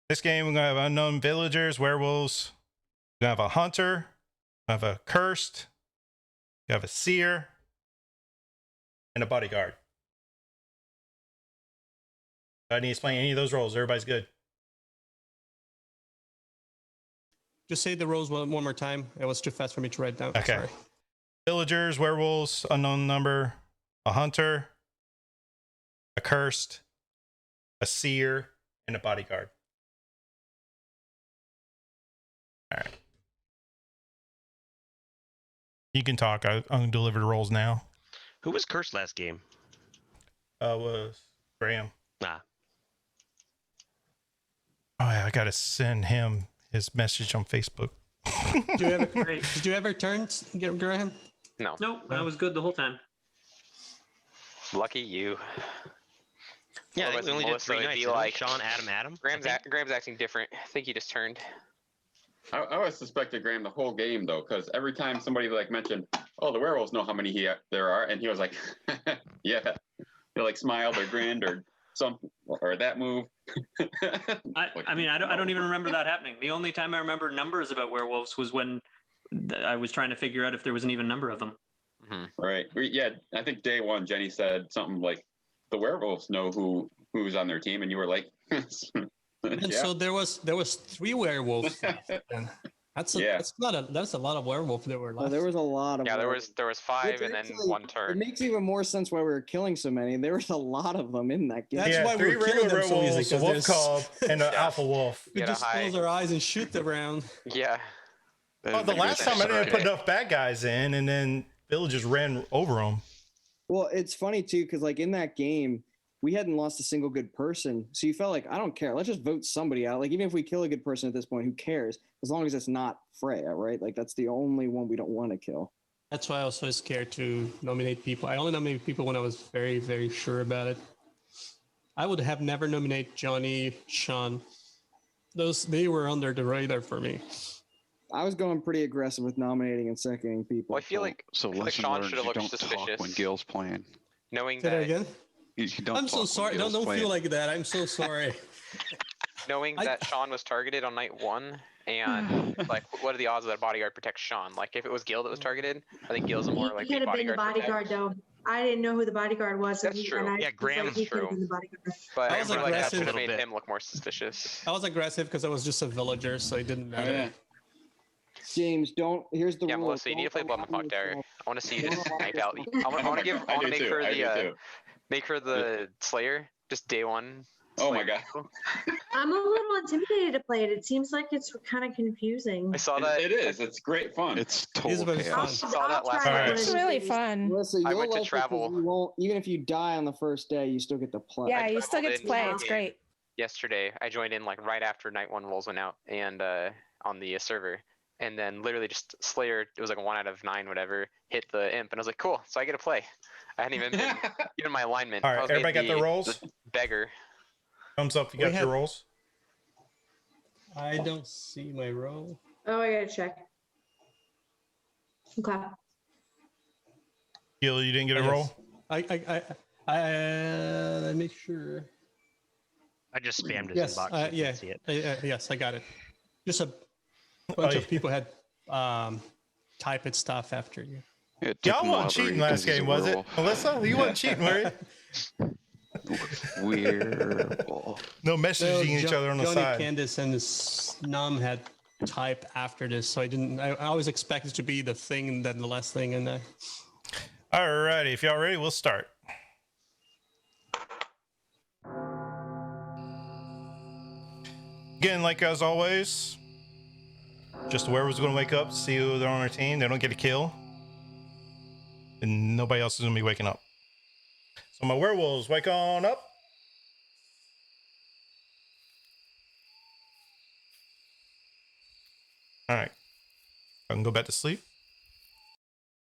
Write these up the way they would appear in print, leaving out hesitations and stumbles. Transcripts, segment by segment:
This game, we're going to have unknown villagers, werewolves. We're going to have a hunter. We have a cursed. We have a seer. And a bodyguard. I need to explain any of those roles. Everybody's good. Just say the roles one more time. It was too fast for me to write down. Okay. Sorry. Villagers, werewolves, unknown number, a hunter, a cursed, a seer, and a bodyguard. All right. You can talk. I'm going to deliver the roles now. Who was cursed last game? Was Graham. Nah. Oh, yeah, I got to send him his message on Facebook. Did you ever turn, Graham? No. Nope, I was good the whole time. Lucky you. Yeah, I think we only did Melissa 3 would nights. be Didn't we? like- Sean, Adam. Graham's acting different. I think he just turned. I always suspected Graham the whole game though, because every time somebody like mentioned, "Oh, the werewolves know how many there are," and he was like, "Yeah," they like smiled or grinned or something or that move. I mean, I don't even remember that happening. The only time I remember numbers about werewolves was when I was trying to figure out if there was an even number of them. Mm-hmm. Right. Yeah. I think day one, Jenny said something like, "The werewolves know who's on their team," and you were like, And yeah. so there was 3 werewolves. Then. That's a lot of werewolf that were left. Well, there was a lot of. Yeah, there was 5 Which and then actually, 1 It turn. makes even more sense why we were killing so many. There was a lot of them in that game. That's why we 3 were killing regular them so easy, werewolves, a 'cause wolf there's- cub, and an Yeah. alpha wolf. We Get a just high- close our eyes and shoot them around. Yeah. Oh, the last time I didn't put enough bad guys in, and then villagers ran over them. Well, it's funny too because like in that game, we hadn't lost a single good person, so you felt like I don't care. Let's just vote somebody out. Like even if we kill a good person at this point, who cares? As long as it's not Freya, right? Like that's the only one we don't want to kill. That's why I was so scared to nominate people. I only nominated people when I was very, very sure about it. I would have never nominated Johnny, Sean. They were under the radar for me. I was going pretty aggressive with nominating and seconding people. Well, I feel like So like lesson Sean learned: should you have don't looked talk suspicious. when Gil's playing. Knowing Say that that, again? You don't I'm so talk sorry. when No, Gil's don't playing. feel like that. I'm so sorry. knowing that Sean was targeted on night 1, and like, what are the odds that a bodyguard protects Sean? Like, if it was Gil that was targeted, I think Gil's a more like He could have been the bodyguard. bodyguard though. I didn't know who the bodyguard was. That's and true. I Yeah, was Graham's he could have true. been the bodyguard. But I I was feel like that aggressive. should have A made little bit. him look more suspicious. I was aggressive because I was just a villager, so it didn't Oh, matter. yeah. James, here's the Yeah, rule. Melissa, you need to play Blood Don't Mohawk there. yourself. I want to see you just snipe out. I want to I do make too, her I do the too. make her the Slayer. Just day 1. Oh my Slayer. god. I'm a little intimidated to play it. It seems like it's kind of confusing. I saw that. It is. It's great fun. It's It total is very chaos. fun. Saw that last try night. it It's one of really these fun. Melissa, I you'll went to like it 'cause travel. You won't, even if you die on the first day, you still get to play. Yeah, you still traveled get to in play. Yeah. It's great. Yesterday, I joined in like right after night 1 rolls went out, and on the server, and then literally just Slayer. It was like a 1 out of 9, whatever. Hit the imp, and I was like, cool. So I get to play. I hadn't even been even my alignment. All I right, was made everybody got their roles? Beggar. Thumbs up if you We got had- your roles. I don't see my role. Oh, I gotta check. Okay. Gil, you didn't get a Yes. roll? Let me make sure. I just spammed his Yes, inbox. So you yeah, can see it. yes, I got it. Just a bunch yeah. of people had typed stuff after you. Yeah, it took Y'all him a while wasn't to cheating read 'cause last he's a game, was it? werewolf. Melissa, you wasn't cheating, were you? Werewolf. No messaging each other on the Johnny, side. Candace, and Snum had type after this, so I didn't. I always expected to be the thing and then the last thing, and Alrighty, if y'all ready, we'll start. Again, like as always, just the werewolves going to wake up, see who they're on their team. They don't get a kill, and nobody else is going to be waking up. So my werewolves, wake on up. All right, I can go back to sleep.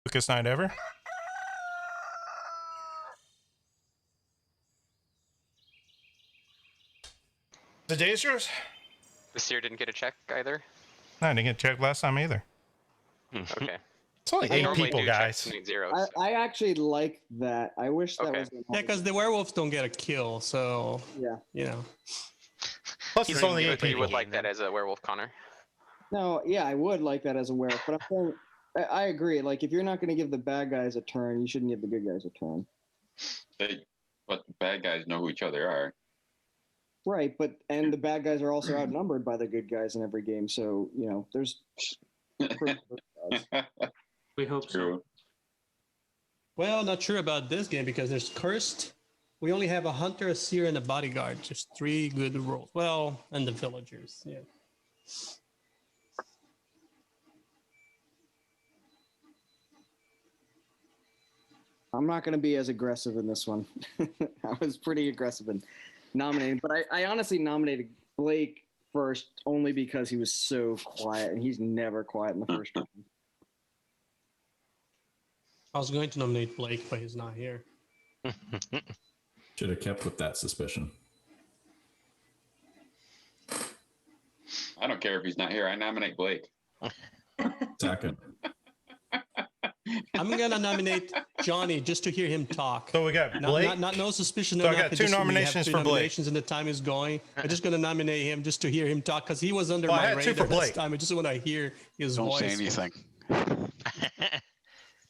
Quickest night ever. The day is yours. The seer didn't get a check either. No, I didn't get checked last time either. Okay. It's only I 8 normally people, do checks guys. to need zeros. I actually like that. I wish that Okay. was. yeah, because the werewolves don't get a kill, so Yeah. you know. Plus, You it's don't only even 8 get to You people. would like that as a werewolf, Connor. No, yeah, I would like that as a werewolf, but I'm saying, I agree. Like, if you're not going to give the bad guys a turn, you shouldn't give the good guys a turn. But the bad guys know who each other are. Right, and the bad guys are also outnumbered by the good guys in every game, so there's. We hope so. True. Well, not sure about this game because there's cursed. We only have a hunter, a seer, and a bodyguard. Just 3 good rolls. Well, and the villagers. Yeah. I'm not going to be as aggressive in this one. I was pretty aggressive in nominating, but I honestly nominated Blake first only because he was so quiet, and he's never quiet in the first round. I was going to nominate Blake, but he's not here. Should have kept with that suspicion. I don't care if he's not here. I nominate Blake. Second. I'm gonna nominate Johnny just to hear him talk. So we got Blake. Not no suspicion. So I or got nothing, two just we have nominations three for Blake. nominations and the time is going. I'm just gonna nominate him just to hear him talk because he was under Well, I my had two radar for Blake. this time. I just want to hear his Don't voice. say anything.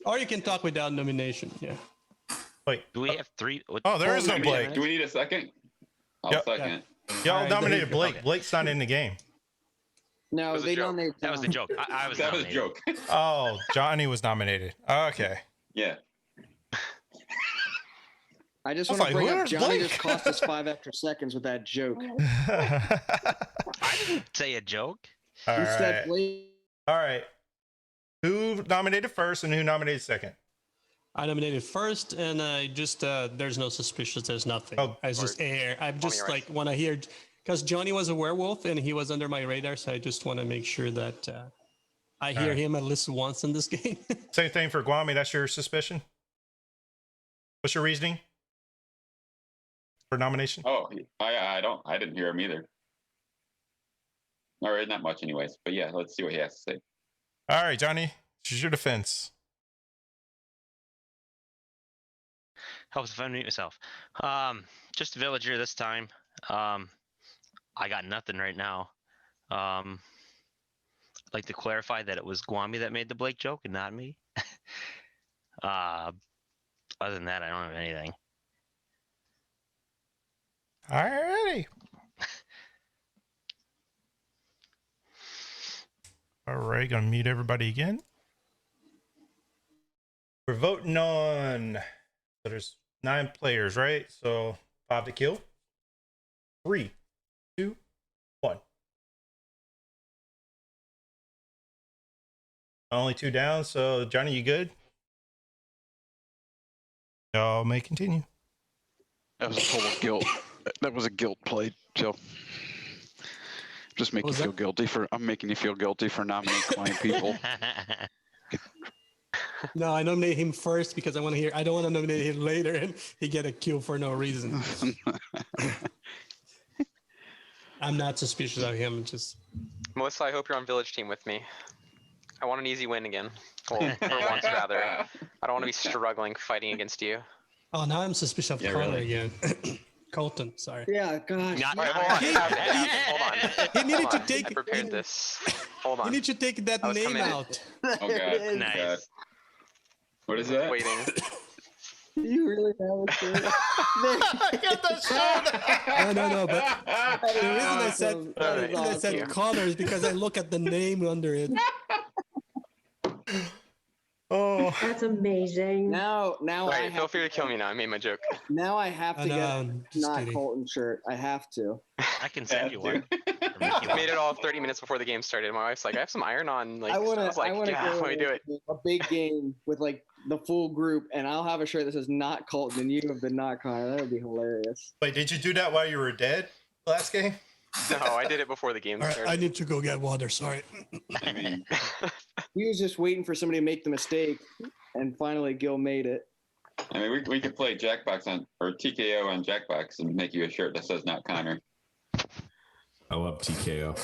Or you can talk without nomination. Yeah. Wait. Do we have 3? Oh, there is no Do Blake. we need a second? I'll Yep. second. Y'all Alright, nominated there you go. Blake. Okay. Blake's not in the game. No, was a they joke. nominated. That was a John. joke. I was That was a nominated. joke. Oh, Johnny was nominated. Okay. Yeah. I just I was want to like, bring up where's Johnny Blake? just cost us 5 extra seconds with that joke. Say a joke. All You said right. Blake. All right. Who nominated first and who nominated second? I nominated first, and I just there's no suspicious. There's nothing. Oh, I just air. I'm just right. like when I hear because Johnny was a werewolf and he was under my radar, so I just want to make sure that I hear Alright. him at least once in this game. Same thing for Guami. That's your suspicion? What's your reasoning for nomination? Oh, I didn't hear him either. Or not much anyways. But yeah, let's see what he has to say. All right, Johnny. This is your defense. Helps if I mute myself. Just a villager this time. I got nothing right now. I'd like to clarify that it was Guami that made the Blake joke and not me. Other than that, I don't have anything. All righty. All right, gonna mute everybody again. We're voting on. So there's 9 players, right? So 5 to kill. 3, 2, 1. Only 2 down. So Johnny, you good? Y'all may continue. That was a total guilt. That was a guilt play, Joe. Just make you was feel that? guilty for. I'm making you feel guilty for nominating client people. No, I nominate him first because I want to hear. I don't want to nominate him later and he get a kill for no reason. I'm not suspicious of him. Just Melissa, I hope you're on village team with me. I want an easy win again. Well, for once rather. I don't want to be struggling fighting against you. oh, now I'm suspicious of Yeah, Connor really. again. Colton, sorry. Yeah, gosh. Not All right, hold on. He- It happened, hold on. He needed Hold to on. take- I prepared this. Hold You on. need to take that I was name committed. out. Oh god. Nice. God. What is that? Waiting. You really have it. No, but the reason I said Awesome. the That is reason I said awesome. Connor is because I look at the name under it. Oh, That's amazing. Now All I right, feel have free to kill me now. I made my joke. Now I have to I know, get I'm just not kidding. Colton shirt. I have to. I can send you one. I made it all 30 minutes before the game started. My wife's like, I have some iron on. Like, I want so I to. was like, I want to yeah, go let me do it. a big game with like the full group, and I'll have a shirt that says "Not Colton" and you have been not Connor. That would be hilarious. wait, did you do that while you were dead last game? No, I did it before the game All right, started. I need to go get water. Sorry. I mean, He was just waiting for somebody to make the mistake, and finally Gil made it. we could play Jackbox on or TKO on Jackbox and make you a shirt that says "Not Connor." I love TKO.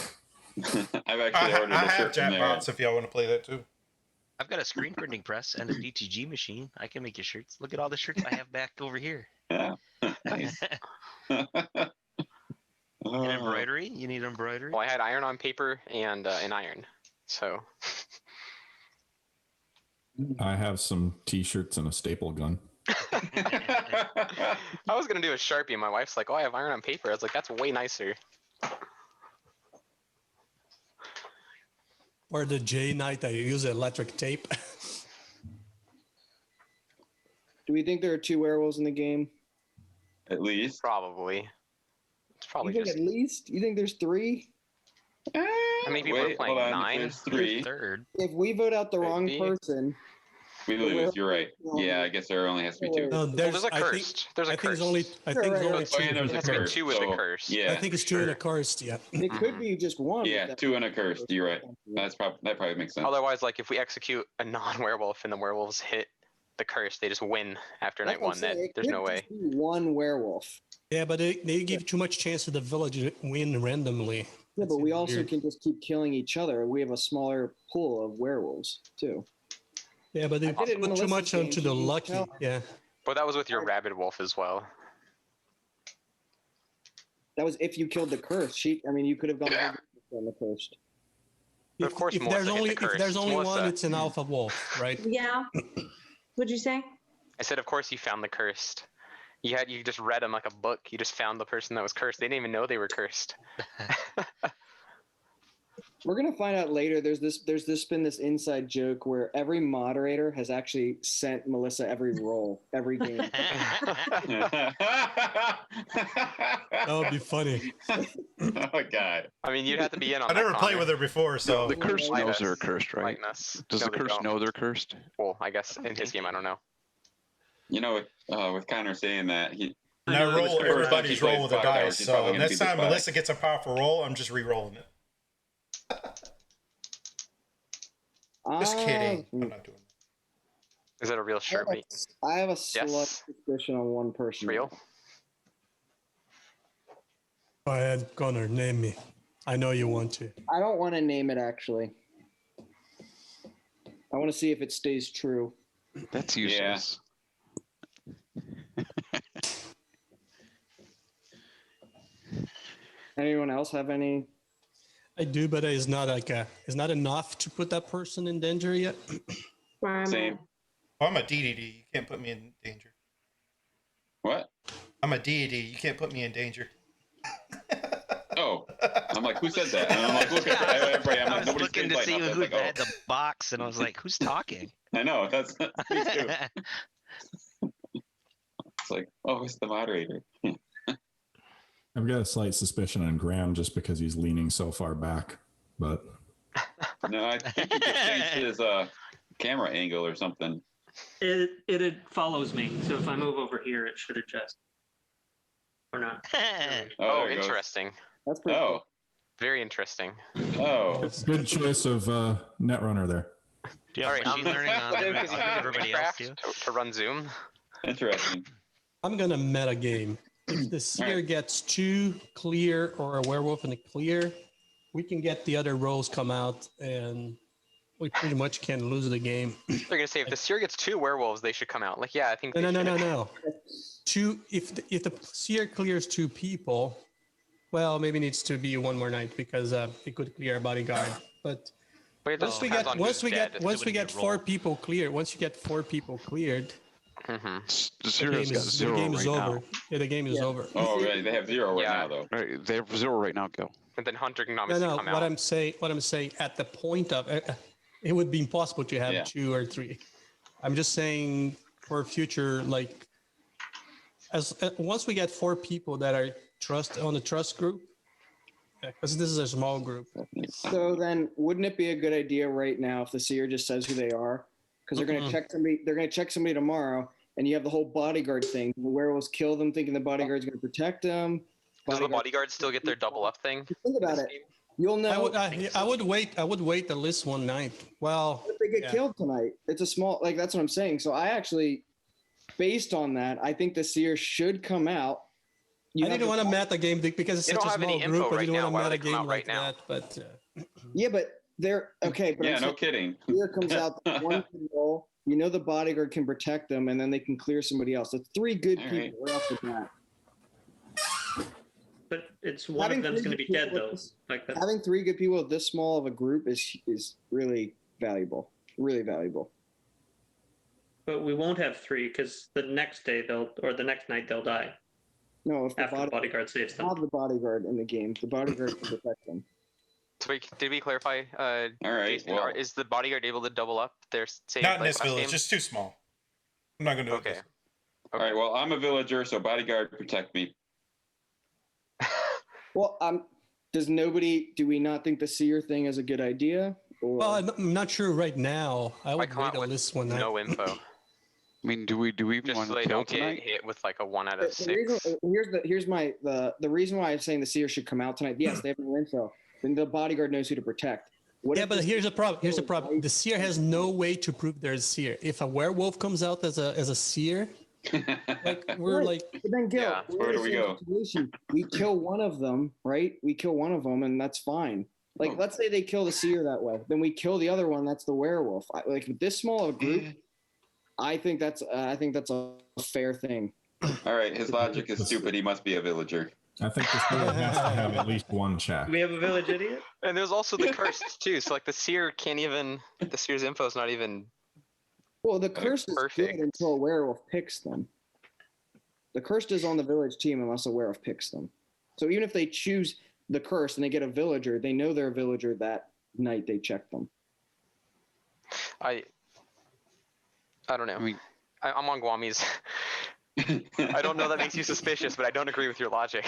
I've actually ordered I a have shirt from there. Jackbox if y'all want to play that too. I've got a screen printing press and a DTG machine. I can make you shirts. Look at all the shirts I have back over here. Yeah. Nice. And embroidery? You need embroidery? Well, I had iron on paper and an iron. So I have some T-shirts and a staple gun. I was gonna do a Sharpie, and my wife's like, "Oh, I have iron on paper." I was like, "That's way nicer." Or the J Knight, I use electric tape. Do we think there are 2 werewolves in the game? At least. Probably. It's probably You think just. at least? You think there's 3? How many people are playing? Hold on. 9? There's 3. Third. If we vote out the Could wrong be. person, We lose. You're right. Yeah, I guess there only has to be 2. No, Well, there's a I think, cursed. There's a I think cursed. it's only. I think it's Right, only right. Oh, two. yeah, there's It a has to be curse. 2 with so, a curse. Yeah. I think it's 2 and a cursed. Yeah. it could be just 1. Yeah, but 2 and a curse. You're right. That probably makes sense. Otherwise, like if we execute a non-werewolf and the werewolves hit the curse, they just win after that's night what I'm 1. That saying. It there's could no way. just be 1 werewolf. Yeah, but they give too much chance to the village to win randomly. Yeah, but we also weird. can just keep killing each other. We have a smaller pool of werewolves too. Yeah, but they I did it in put too Melissa's much game, onto she the can lucky. tell. Yeah. But that was with your rabid wolf as well. That was if you killed the curse. You could have gone on the coast. But of course if Melissa there's hit only the curse. if there's only Melissa. one, it's an alpha wolf, right? Yeah. What'd you say? I said, of course you found the cursed. You just read them like a book. You just found the person that was cursed. They didn't even know they were cursed. We're gonna find out later. There's been this inside joke where every moderator has actually sent Melissa every roll, every game. That would be funny. Oh God. I mean, you'd have to be in on I that. never played with her before, so The curse Like knows us. they're cursed, right? Lighten us. Does No, the they curse don't. know they're cursed? Well, I guess in his game, I don't know. You know, with Connor saying that, and I roll First everybody's time she roll with a plays Fire dice. she's probably So gonna next be the time spy. Melissa gets a powerful roll, I'm just re-rolling it. Just kidding. I'm not doing Is that a real Sharpie? I have a slight Yes. suspicion on one person. Real? Go ahead, Connor, name me. I know you want to. I don't want to name it actually. I want to see if it stays true. That's useless. Anyone else have any? I do, but it's not it's not enough to put that person in danger yet. Where am Same. Oh, I'm a DDD. You can't put me in danger. What? I'm a DD. You can't put me in danger. Oh, I'm like, who said that? And I'm like, look at everybody. I'm I like, was nobody's looking to lighting see up. I was who like, had the box, and I was like, "Who's talking?" I know. That's me too. It's like, oh, it's the moderator. I've got a slight suspicion on Graham just because he's leaning so far back, but No, I think he just changed his camera angle or something. It follows me, so if I move over here, it should adjust. Or not. Oh, there it goes. interesting. That's pretty Oh, Very interesting. oh. good choice of Netrunner there. Do you All have right, machine learning on everybody else too? to run Zoom. Interesting. I'm gonna meta game. If the seer gets 2 clear or a werewolf in a clear, we can get the other rolls come out, and we pretty much can lose the game. They're gonna say if the seer gets 2 werewolves, they should come out. Like, yeah, I think. No, they no, no, should. no, no. 2. If the seer clears 2 people, well, maybe needs to be 1 more night because it could clear a bodyguard. But But it once just we depends get on once who's we dead. get once we wouldn't get be a 4 roll. people cleared, once you get 4 people cleared, Mhm. The the zero's game got is, the zero game is right over. now. Yeah, the game is over. Oh, right. They have 0 right Yeah. now, though. Right, they have 0 right now. Go. And then Hunter can No, obviously no. come What out. I'm saying at the point of it would be impossible to have Yeah. 2 or 3. I'm just saying for future, like as once we get 4 people that are on the trust group, because this is a small group. So then, wouldn't it be a good idea right now if the seer just says who they are? Because they're going to check somebody. They're going to check somebody tomorrow, and you have the whole bodyguard thing. The werewolves kill them, thinking the bodyguard's going to protect them. Does the bodyguards still get their double up thing? Think about it. You'll know I would wait at least 1 night. Well, if they get yeah. killed tonight. It's a small, like that's what I'm saying. So I actually, based on that, I think the seer should come out. I didn't want to meta game because it's They such don't a have any small info group. I right didn't now. want Why to would meta they come game out like right now? that. But Yeah, but they're okay. But Yeah, I'm no saying kidding. seer comes out, one can roll. You know the bodyguard can protect them, and then they can clear somebody else. That's 3 good All people right off the bat. but it's one Having of them's three going to be good dead people though. with this- Like that. Having 3 good people with this small of a group is really valuable. Really valuable. But we won't have 3 because the next day the next night they'll die No, if the after the bodyguard saves them. have the bodyguard in the game, the bodyguard can protect them. So wait, did we clarify? All right. Jason, Well, is the bodyguard able to double up their save? Not in like this last village. game? Just too small. I'm not gonna do Okay. it. all right. Well, I'm a villager, so bodyguard protect me. Well, do we not think the seer thing is a good idea? Or Well, I'm not sure right now. I Why would come wait out on with this one. no info? I mean, do we even Just want so to they kill don't get tonight? hit with like a 1 out of the 6. reason the reason why I'm saying the seer should come out tonight. Yes, they have no info. Then the bodyguard knows who to protect. What Yeah, if but the here's the problem. Here's the seer problem. The seer has no way to prove they're a seer. If a werewolf comes out as a seer, like we're Right. like, But then, Gil, Yeah. we're Where in do the we same go? situation. We kill one of them, right? We kill one of them, and that's fine. Like, Oh. let's say they kill the seer that way, then we kill the other one. That's the werewolf. Like with this small of a group, I think that's a fair thing. All right. His logic is stupid. He must be a villager. I think the seer has to have at least one check. Do we have a village idiot? And there's also the cursed too. So like the seer's info is not even. Well, the cursed is perfect. good until a werewolf picks them. The cursed is on the village team unless a werewolf picks them. So even if they choose the curse and they get a villager, they know they're a villager that night they check them. I don't know. I mean, I'm on Guami's. I don't know that makes you suspicious, but I don't agree with your logic.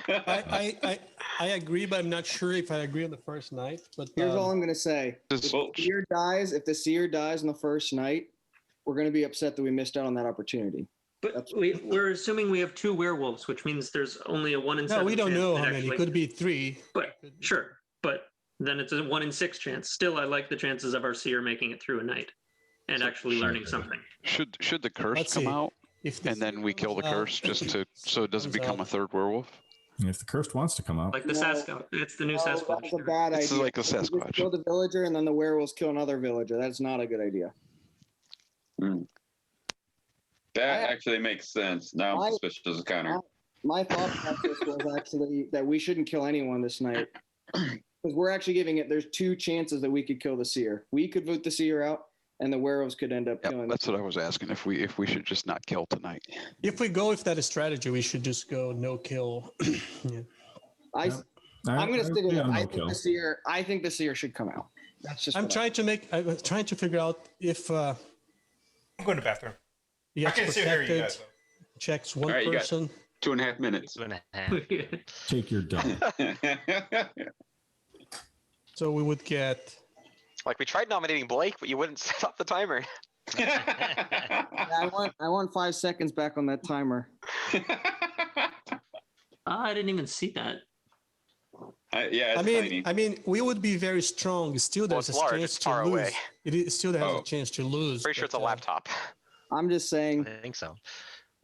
I agree, but I'm not sure if I agree on the first night. But Here's all I'm gonna say. This- If the seer dies on the first night, we're gonna be upset that we missed out on that opportunity. But we're assuming we have 2 werewolves, which means there's only a 1 in 7. no, we don't chance know that how many. actually- It could be 3. But sure, but then it's a 1 in 6 chance. Still, I like the chances of our seer making it through a night and actually learning something. should the curse Let's come see. out If the and then seer we kill the comes out- curse just to so it doesn't comes become a out- third werewolf? And if the cursed wants to come out, Like the No. Sasquatch. It's the new That's Sasquatch. a bad It's idea. like a You just Sasquatch. kill the villager and then the werewolves kill another villager. That's not a good idea. That actually makes sense. Now I'm suspicious of Connor. My thought process was actually that we shouldn't kill anyone this night. Because we're actually giving it, there's 2 chances that we could kill the seer. We could vote the seer out, and the werewolves could end up Yep, killing that's what I was asking. If we should just not kill tonight. If we go with that strategy, we should just go no kill. Yeah. I'm going to stick with it. yeah, no I think kill. the seer should come out. That's just I'm what trying to figure out if I'm going to the bathroom. he I gets can still hear you protected, guys. Though. checks one All right, you got- person. 2.5 minutes. 2.5. take your dump. So we would get Like we tried nominating Blake, but you wouldn't stop the timer. I want 5 seconds back on that timer. I didn't even see that. Yeah, it's tiny. I mean, we would be very strong. Still, Well, there's it's a large, chance it's to far lose. away. It still has Oh. a chance to lose. Pretty sure it's a but, laptop. I'm just saying, I think so.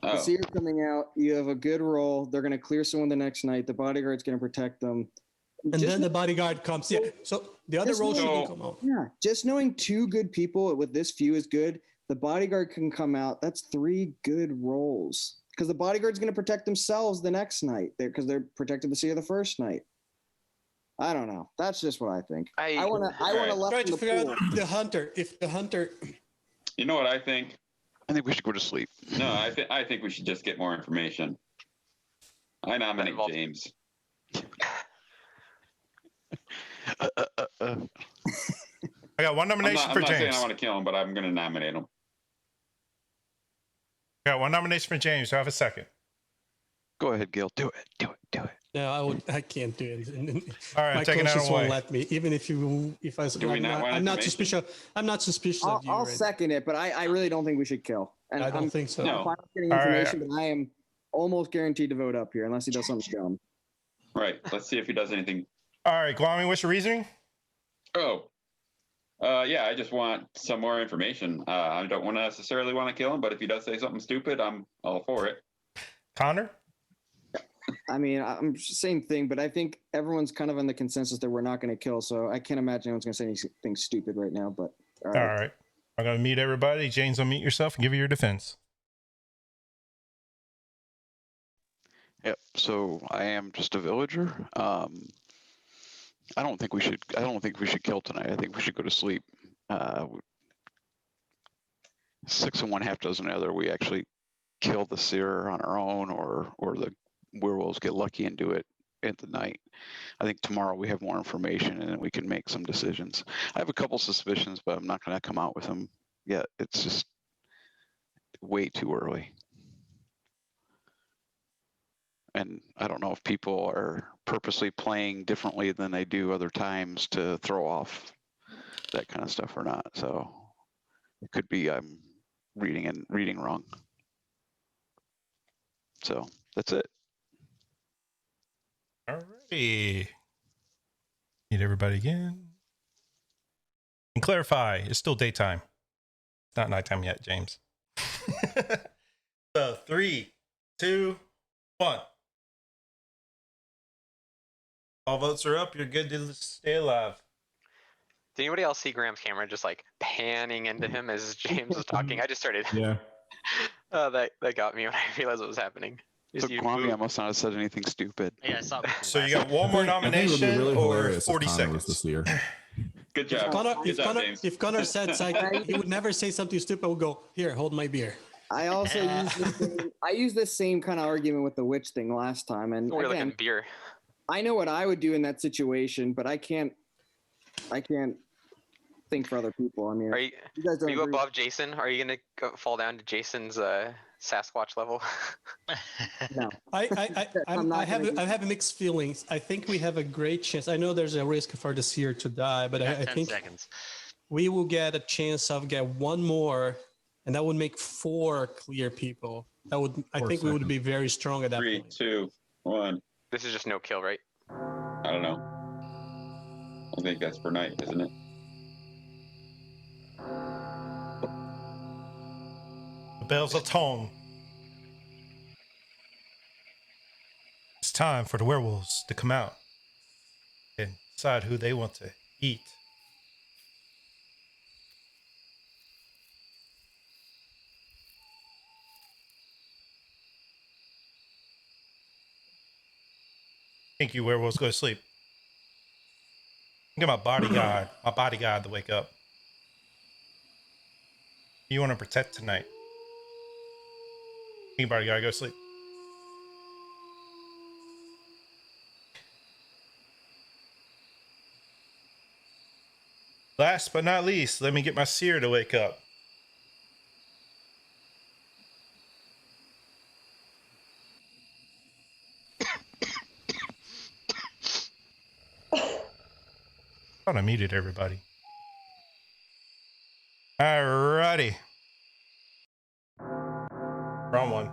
the Oh. seer coming out, you have a good roll. They're going to clear someone the next night. The bodyguard's going to protect them. And Just then the bodyguard comes. Yeah. So the other Just role know- shouldn't come out. Yeah, just knowing 2 good people with this view is good. The bodyguard can come out. That's 3 good rolls. Because the bodyguard's going to protect themselves the next night because they're protected the seer the first night. I don't know. That's just what I think. I want to Alright. left Try in to the figure pool. out the hunter. If the hunter, You know what I think? I think we should go to sleep. No, I think we should just get more information. I nominate involves- James. I got 1 I'm nomination not for saying James. I want to kill him, but I'm going to nominate him. I got 1 nomination for James. Do I have a second? Go ahead, Gil. Do it. no, I can't do it. All right, My I'm taking that conscience won't away. let me. Even if Do we not want I'm not information? suspicious. I'm not suspicious I'll, of you. I'll right? second it, but I really don't think we should kill. And I don't I'm think so. No. fine with getting All right. information, but I am almost guaranteed to vote up here unless he does something dumb. Right. Let's see if he does anything. All right, Guami, what's your reasoning? Oh. Yeah, I just want some more information. I don't want to necessarily want to kill him, but if he does say something stupid, I'm all for it. Connor? I mean, I'm same thing, but I think everyone's kind of on the consensus that we're not going to kill. So I can't imagine anyone's going to say anything stupid right now. But all All right. right. I'm going to mute everybody. James, unmute yourself and give you your defense. Yep. So I am just a villager. I don't think we should. I don't think we should kill tonight. I think we should go to sleep. 6 and 1/2 dozen the other. We actually kill the seer on our own, or the werewolves get lucky and do it at the night. I think tomorrow we have more information and then we can make some decisions. I have a couple suspicions, but I'm not going to come out with them yet. It's just way too early. And I don't know if people are purposely playing differently than they do other times to throw off that kind of stuff or not. So it could be I'm reading wrong. So that's it. Alrighty. Meet everybody again. And clarify, it's still daytime. It's not nighttime yet, James. So 3, 2, 1. All votes are up. You're good to stay alive. Did anybody else see Graham's camera just like panning into him as James was talking? I just started. Yeah. That got me when I realized what was happening. So Kwame, I must not have said anything stupid. Yeah, I saw. So you got one more I think it would be nomination really or hilarious if 40 Connor was the seconds. seer. Good job. Good job, James. If Connor said something, he would never say something stupid. I would go, here, hold my beer. I also use this same kind of argument with the witch thing last time, and We're again, looking beer. I know what I would do in that situation, but I can't think for other people. I mean, Are you guys don't agree. above Jason? Are you gonna fall down to Jason's Sasquatch level? No. I have mixed feelings. I think we have a great chance. I know there's a risk for the seer to die, but I 10 think seconds. we will get a chance of get one more, and that would make 4 clear people. That would, I think, we would be very strong at that 3, point. 2, 1. This is just no kill, right? I don't know. I think that's for night, isn't it? The bells are tone. It's time for the werewolves to come out and decide who they want to eat. Thank you, werewolves. Go to sleep. Get my bodyguard to wake up. You want to protect tonight. Think bodyguard, go to sleep. Last but not least, let me get my seer to wake up. Thought I muted everybody. Alrighty. Wrong one.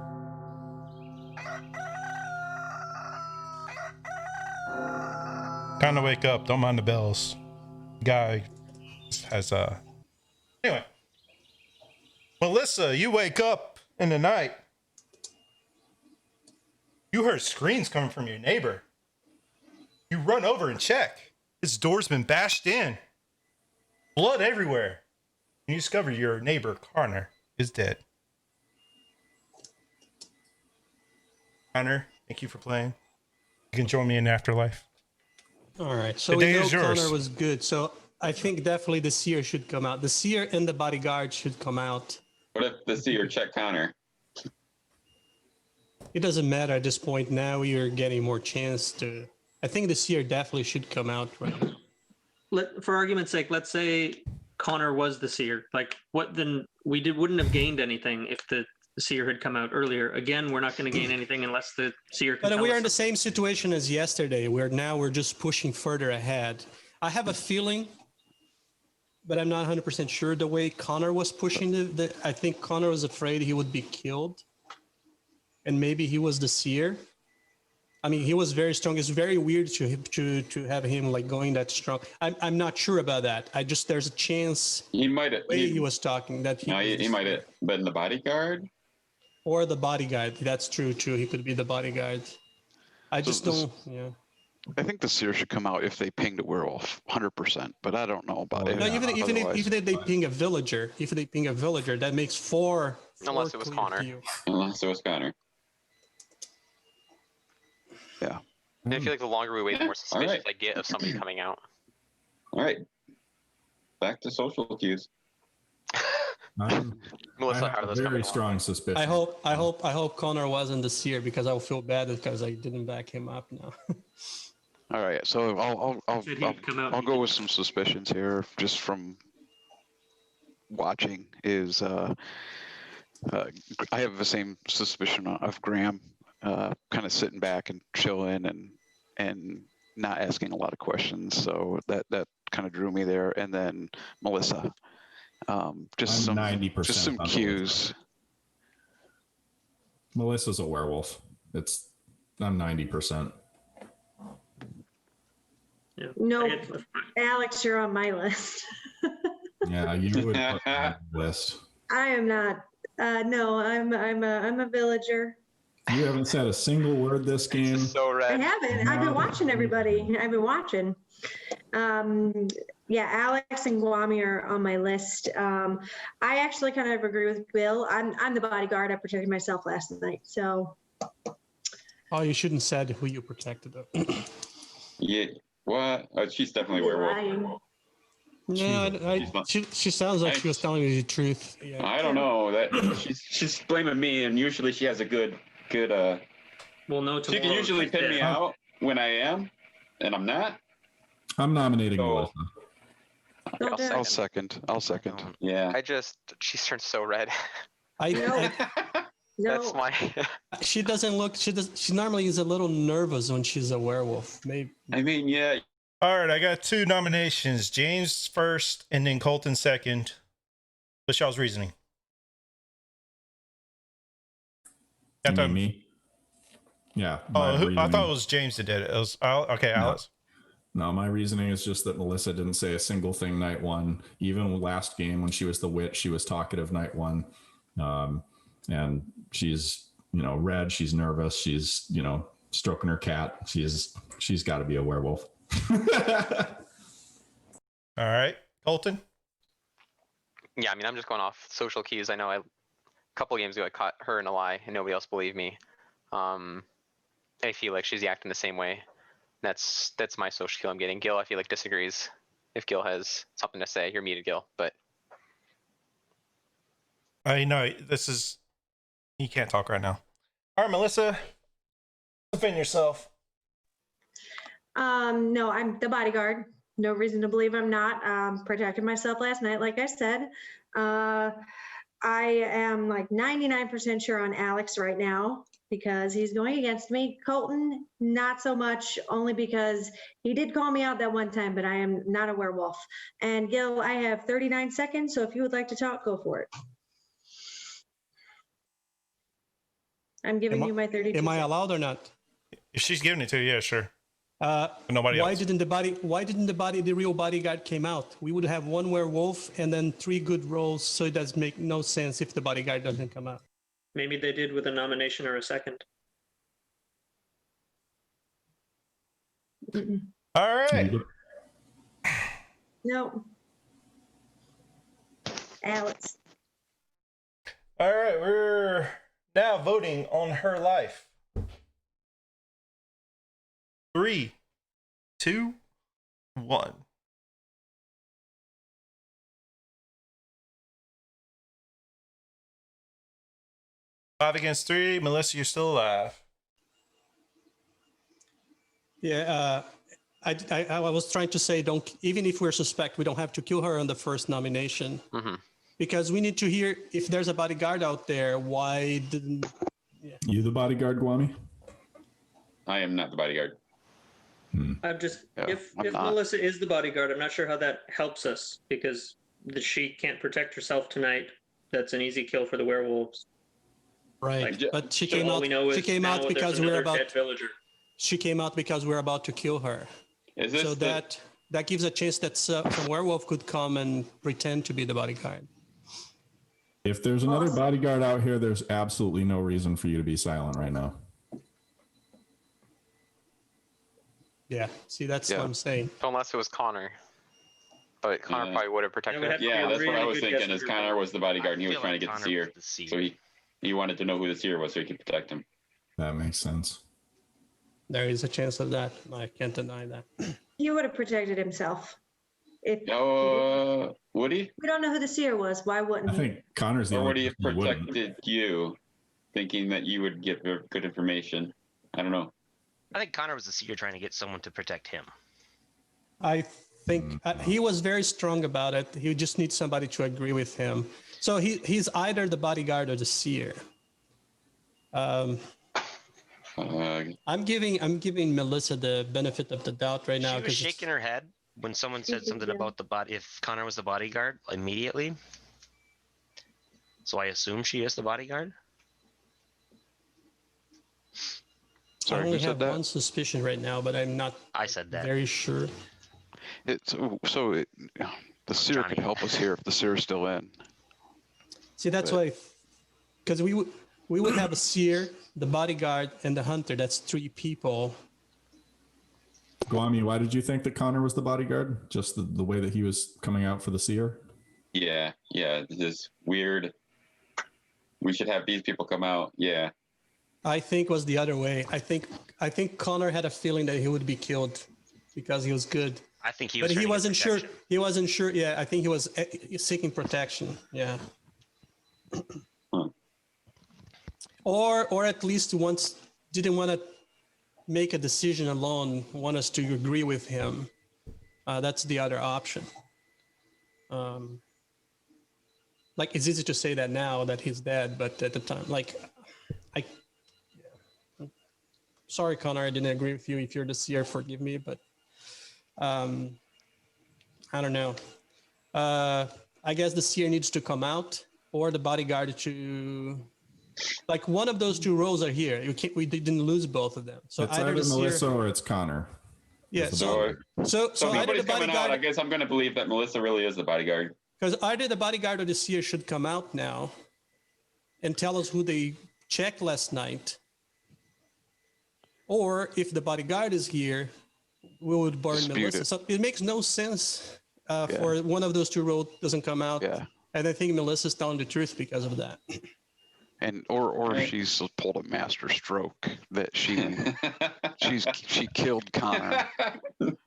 Time to wake up. Don't mind the bells. Guy has Anyway. Melissa, you wake up in the night. You heard screams coming from your neighbor. You run over and check. His door's been bashed in. Blood everywhere. You discover your neighbor, Connor, is dead. Connor, thank you for playing. You can join me in the afterlife. All right. So The we day know is yours. Connor was good. So I think definitely the seer should come out. The seer and the bodyguard should come out. What if the seer check Connor? It doesn't matter at this point. Now you're getting more chance to. I think the seer definitely should come out right now. For argument's sake, let's say Connor was the seer. Like, what then? Wouldn't have gained anything if the seer had come out earlier. Again, we're not going to gain anything unless the seer. Can But tell we are us in the same situation as yesterday, where now we're just pushing further ahead. I have a feeling, but I'm not 100% sure the way Connor was pushing I think Connor was afraid he would be killed. And maybe he was the seer. I mean, he was very strong. It's very weird to have him like going that strong. I'm not sure about that. There's a chance. He might have. He was talking that he might have been the bodyguard. Or the bodyguard. That's true too. He could be the bodyguard. I just don't. Yeah. I think the seer should come out if they pinged a werewolf, 100%. But I don't know about it. No, even if they ping a villager, that makes 4. Unless it was Connor. Unless it was Connor. Yeah. And I feel like the longer we wait, the Yeah, more suspicious alright. I get of somebody coming out. All right. Back to social cues. I Melissa, have how are a those very coming along? strong suspicion. I hope Connor wasn't the seer because I'll feel bad because I didn't back him up now. All right. So Said he would come out I'll and go he with some suspicions here, just from watching. Is I have the same suspicion of Graham, kind of sitting back and chilling and not asking a lot of questions. So that kind of drew me there. And then Melissa, just I'm some 90% just some on cues. Melissa's a werewolf. I'm 90%. Yeah. No, I get to the front. Alex, you're on my list. Yeah, you would put me on the list. I am not. No, I'm a villager. You haven't said a single word this This game. is so I red. haven't. I've been watching everybody. I've been watching. Yeah, Alex and Guami are on my list. I actually kind of agree with Bill. I'm the bodyguard. I protected myself last night. So Oh, you shouldn't said who you protected. Yeah. What? Oh, she's definitely a werewolf. lying. No, she sounds like she was telling me the truth. Yeah. I don't know that she's blaming me, and usually she has a good. We'll know She tomorrow. can usually pin me Yeah. out when I am, and I'm not. I'm nominating So- Melissa. Don't do I'll it. second. Yeah. She's turned so red. I, That's No, my. she doesn't look. She normally is a little nervous when she's a werewolf. Maybe. I mean, yeah. All right, I got 2 nominations. James first, and then Colton second. What's y'all's reasoning? You Got mean them- me? Yeah. Oh, my I thought reasoning- it was James that did it. It was okay, No. Alex. No, my reasoning is just that Melissa didn't say a single thing night one. Even last game when she was the witch, she was talkative night one. And she's, red. She's nervous. She's, stroking her cat. She's got to be a werewolf. All right, Colton. Yeah, I mean, I'm just going off social cues. I know a couple games ago I caught her in a lie, and nobody else believed me. I feel like she's acting the same way. That's my social cue I'm getting. Gil, I feel like disagrees. If Gil has something to say, you're muted, Gil. But I know this is. You can't talk right now. All right, Melissa. Defend yourself. no, I'm the bodyguard. No reason to believe I'm not. Protected myself last night, like I said. I am like 99% sure on Alex right now because he's going against me. Colton, not so much, only because he did call me out that one time, but I am not a werewolf. And Gil, I have 39 seconds, so if you would like to talk, go for it. I'm giving you my 32 Am I seconds. allowed or not? If she's giving it to you, yeah, sure. Uh, Nobody why else. didn't the real bodyguard came out? We would have 1 werewolf and then 3 good rolls, so it does make no sense if the bodyguard doesn't come out. Maybe they did with a nomination or a second. Mm-mm. All right. No. Alex. All right, we're now voting on her life. 3, 2, 1. Five against 3. Melissa, you're still alive. Yeah, I was trying to say, even if we're suspect, we don't have to kill her on the first nomination. Mhm. Because we need to hear if there's a bodyguard out there, why didn't... You the bodyguard, Guami? I am not the bodyguard. I'm just Yeah, if I'm not. Melissa is the bodyguard, I'm not sure how that helps us because she can't protect herself tonight. That's an easy kill for the werewolves. Right, Like, but she So came all out. we know She is came now out there's because we're another about. dead villager. She came out because we're about to kill her. Is this So the, that gives a chance that some werewolf could come and pretend to be the bodyguard. If there's another bodyguard out here, there's absolutely no reason for you to be silent right now. Yeah, see, that's Yeah. what I'm saying. unless it was Connor, but Connor Yeah. probably would have protected would her. have to be Yeah, a that's what I really was good thinking. guess Is for Connor was the bodyguard, and he was feel trying like to get the Connor seer, was the seer. so he wanted to know who the seer was, so he could protect him. That makes sense. There is a chance of that. I can't deny that. He would have protected himself. If Would he? we don't know who the seer was, why wouldn't I he? think Connor's the Or only would he have person who wouldn't. protected you, thinking that you would get good information? I don't know. I think Connor was the seer trying to get someone to protect him. I think he was very strong about it. He just needs somebody to agree with him. So he's either the bodyguard or the seer. I'm giving Melissa the benefit of the doubt right now. She was shaking her head when someone said something about the body. If Connor was the bodyguard, immediately. So I assume she is the bodyguard. I only have one suspicion right now, but I'm not. I said that. Very sure. The seer could help us here if the seer's still in. See, that's why, because we would have a seer, the bodyguard, and the hunter. That's 3 people. Guami, why did you think that Connor was the bodyguard? Just the way that he was coming out for the seer? Yeah, this is weird. We should have these people come out. Yeah. I think was the other way. I think Connor had a feeling that he would be killed because he was good. I think he was. But he wasn't sure. He wasn't sure. Yeah, I think he was seeking protection. Yeah. Or at least didn't want to make a decision alone. Want us to agree with him. That's the other option. Like it's easy to say that now that he's dead, but at the time, sorry, Connor, I didn't agree with you. If you're the seer, forgive me, but I don't know. I guess the seer needs to come out, or the bodyguard to, like one of those 2 roles are here. We didn't lose both of them. So it's either Melissa seer, or it's Connor. Yeah. So either the nobody's coming out. I bodyguard, guess I'm going to believe that Melissa really is the bodyguard. because either the bodyguard or the seer should come out now and tell us who they checked last night. Or if the bodyguard is here, we would burn Melissa. So it makes no sense for one of those 2 roles doesn't come out. Yeah. And I think Melissa's telling the truth because of that. And or she's pulled a master stroke that she killed Connor.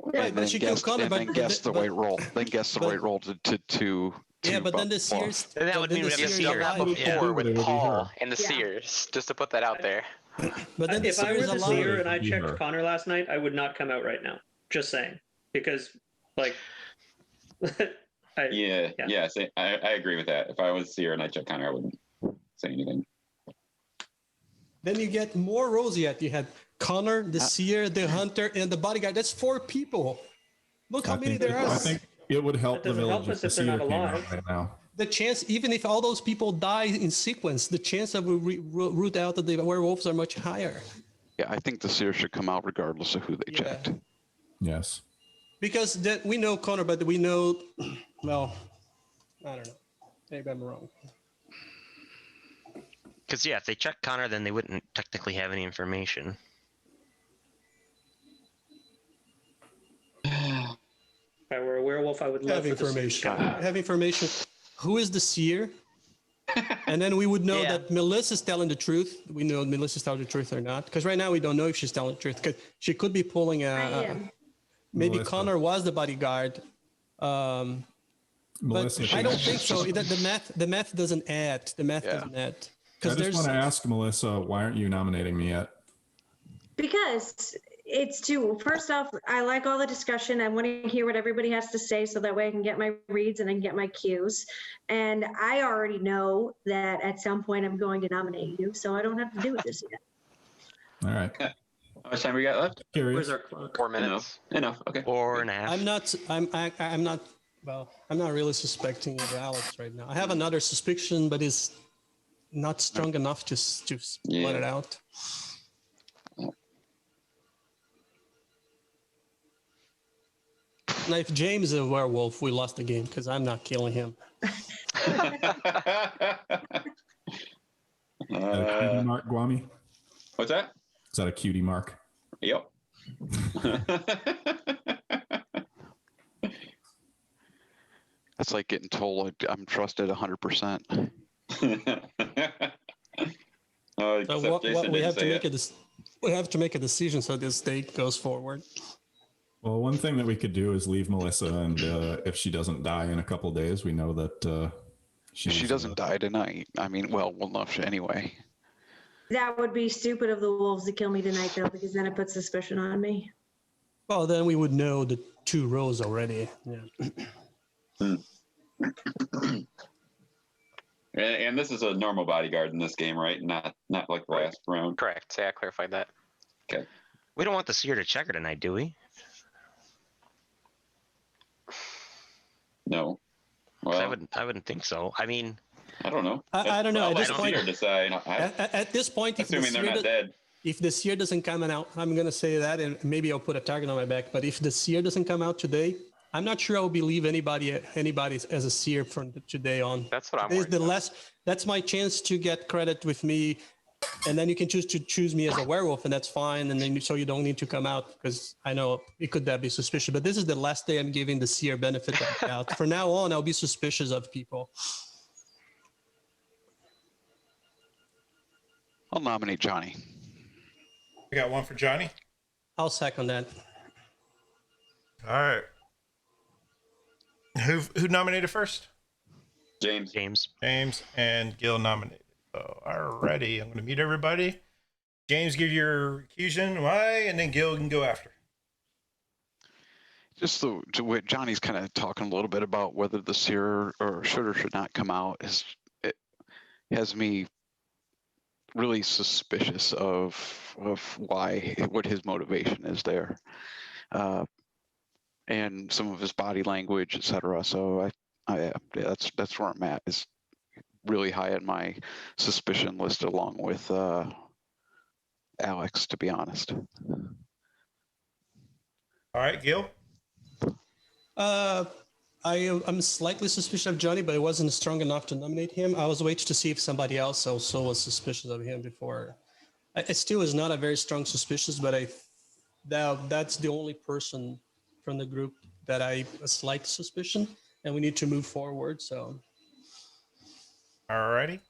Right, but she killed Connor, then guessed the right role. Then guessed the right role to yeah, but then the seers. Then that would mean we have the seer. That before with Paul and the Yeah. seers, just to put that out there. But then the If I were seers the alive. seer and I Be checked her. Connor last night, I would not come out right now. Just saying, because like, Yeah. I agree with that. If I was seer and I checked Connor, I wouldn't say anything. Then you get more roles yet. You had Connor, the seer, the hunter, and the bodyguard. That's 4 people. Look how many there I are. think it would help That the doesn't help village us if the if they're seer not came out alive. right now. The chance, even if all those people die in sequence, the chance of root out the werewolves are much higher. Yeah, I think the seer should come out regardless of who they Yeah. checked. Yes. Because we know Connor, but we know, well, I don't know. Maybe I'm wrong. Because if they checked Connor, then they wouldn't technically have any information. if I were a werewolf, I would love Have for the seer to information. come out. Have information. Who is the seer? And then we would know Yeah. that Melissa's telling the truth. We know Melissa's telling the truth or not. Because right now we don't know if she's telling the truth. Because she could be pulling I a. am. Maybe Melissa. Connor was the bodyguard. But Melissa, I don't think so. The math doesn't add. The math doesn't add. I Because just want to ask Melissa, why aren't you nominating me yet? Because it's first off, I like all the discussion. I want to hear what everybody has to say so that way I can get my reads and I can get my cues. And I already know that at some point I'm going to nominate you, so I don't have to do this yet. All right. How much time we got left? Where's Curious. our clock? 4 minutes. Enough. Okay. 4.5. I'm not. Well, I'm not really suspecting Alex right now. I have another suspicion, but it's not strong enough to let it out. Now, if James is a werewolf, we lost the game because I'm not killing him. Is that a cutie mark, Guami? What's that? Is that a cutie mark? Yep. That's like getting told I'm trusted 100%. Oh, So except what Jason we didn't have to say make it. We have to make a decision so this date goes forward. Well, one thing that we could do is leave Melissa, and if she doesn't die in a couple days, we know that She doesn't die tonight. I mean, well, we'll know anyway. That would be stupid of the wolves to kill me tonight, though, because then it puts suspicion on me. Well, then we would know the 2 rows already. Yeah. And this is a normal bodyguard in this game, right? Not like the last round. Correct. Yeah, I clarified that. Okay. We don't want the seer to check her tonight, do we? No. 'Cause Well, I wouldn't think so. I mean, I don't know. I don't know. I'll At this let point, Seer decide. at this point, Assuming they're not dead. if the seer doesn't come out, I'm going to say that, and maybe I'll put a target on my back. But if the seer doesn't come out today, I'm not sure I'll believe anybody as a seer from today on. That's what I'm Today's worried the about. last. That's my chance to get credit with me, and then you can choose to choose me as a werewolf, and that's fine. And then so you don't need to come out because I know it could be suspicious. But this is the last day I'm giving the seer benefit of the doubt. From now on, I'll be suspicious of people. I'll nominate Johnny. We got one for Johnny. I'll second that. All right. Who nominated first? James. James and Gil nominated. So, alrighty, I'm going to mute everybody. James, give your accusation, why, and then Gil can go after. Just to what Johnny's kind of talking a little bit about whether the seer or should not come out it has me really suspicious of what his motivation is there, and some of his body language, etc. So that's where I'm at. Is really high on my suspicion list, along with Alex, to be honest. All right, Gil. I'm slightly suspicious of Johnny, but I wasn't strong enough to nominate him. I was waiting to see if somebody else also was suspicious of him before. It still is not a very strong suspicious, but that's the only person from the group that I a slight suspicion, and we need to move forward. So, Alrighty.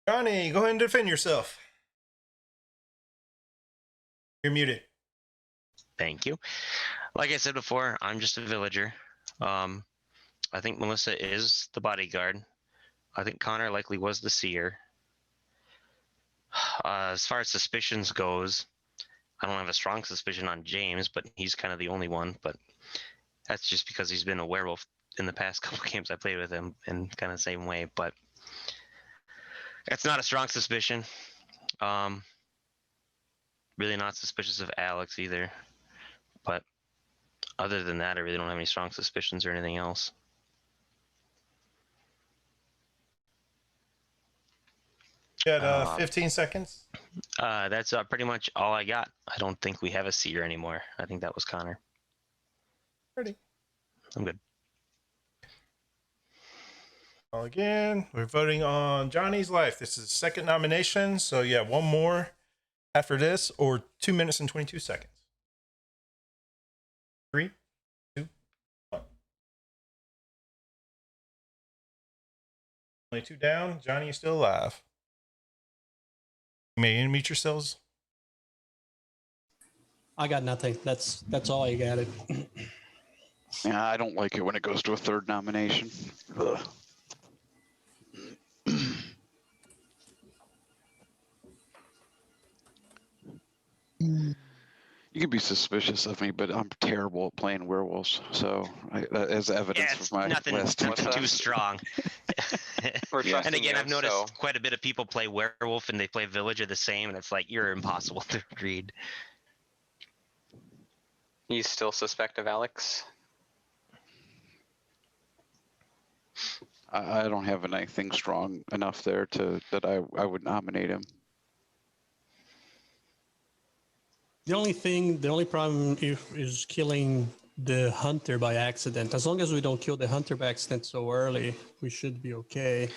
Johnny, go ahead and defend yourself. You're muted. thank you. Like I said before, I'm just a villager. I think Melissa is the bodyguard. I think Connor likely was the seer. As far as suspicions goes, I don't have a strong suspicion on James, but he's kind of the only one. But that's just because he's been a werewolf in the past couple of games I played with him in kind of the same way. But it's not a strong suspicion. Really not suspicious of Alex either. But other than that, I really don't have any strong suspicions or anything else. You got 15 seconds. That's pretty much all I got. I don't think we have a seer anymore. I think that was Connor. Ready. I'm good. All again, we're voting on Johnny's life. This is second nomination, so yeah, one more after this, or 2 minutes and 22 seconds. 3, 2, 1. Only 2 down. Johnny is still alive. You may unmute yourselves. I got nothing. That's all I got. It. Yeah, I don't like it when it goes to a third nomination. Ugh. You can be suspicious of me, but I'm terrible at playing werewolves. So, as evidence Yeah, it's of my nothing last too strong. We're And trusting again, you, I've noticed so quite a bit of people play werewolf and they play villager the same, and it's like you're impossible to read. you still suspect of Alex? I don't have anything strong enough there that I would nominate him. The only problem is killing the hunter by accident. As long as we don't kill the hunter by accident so early, we should be okay.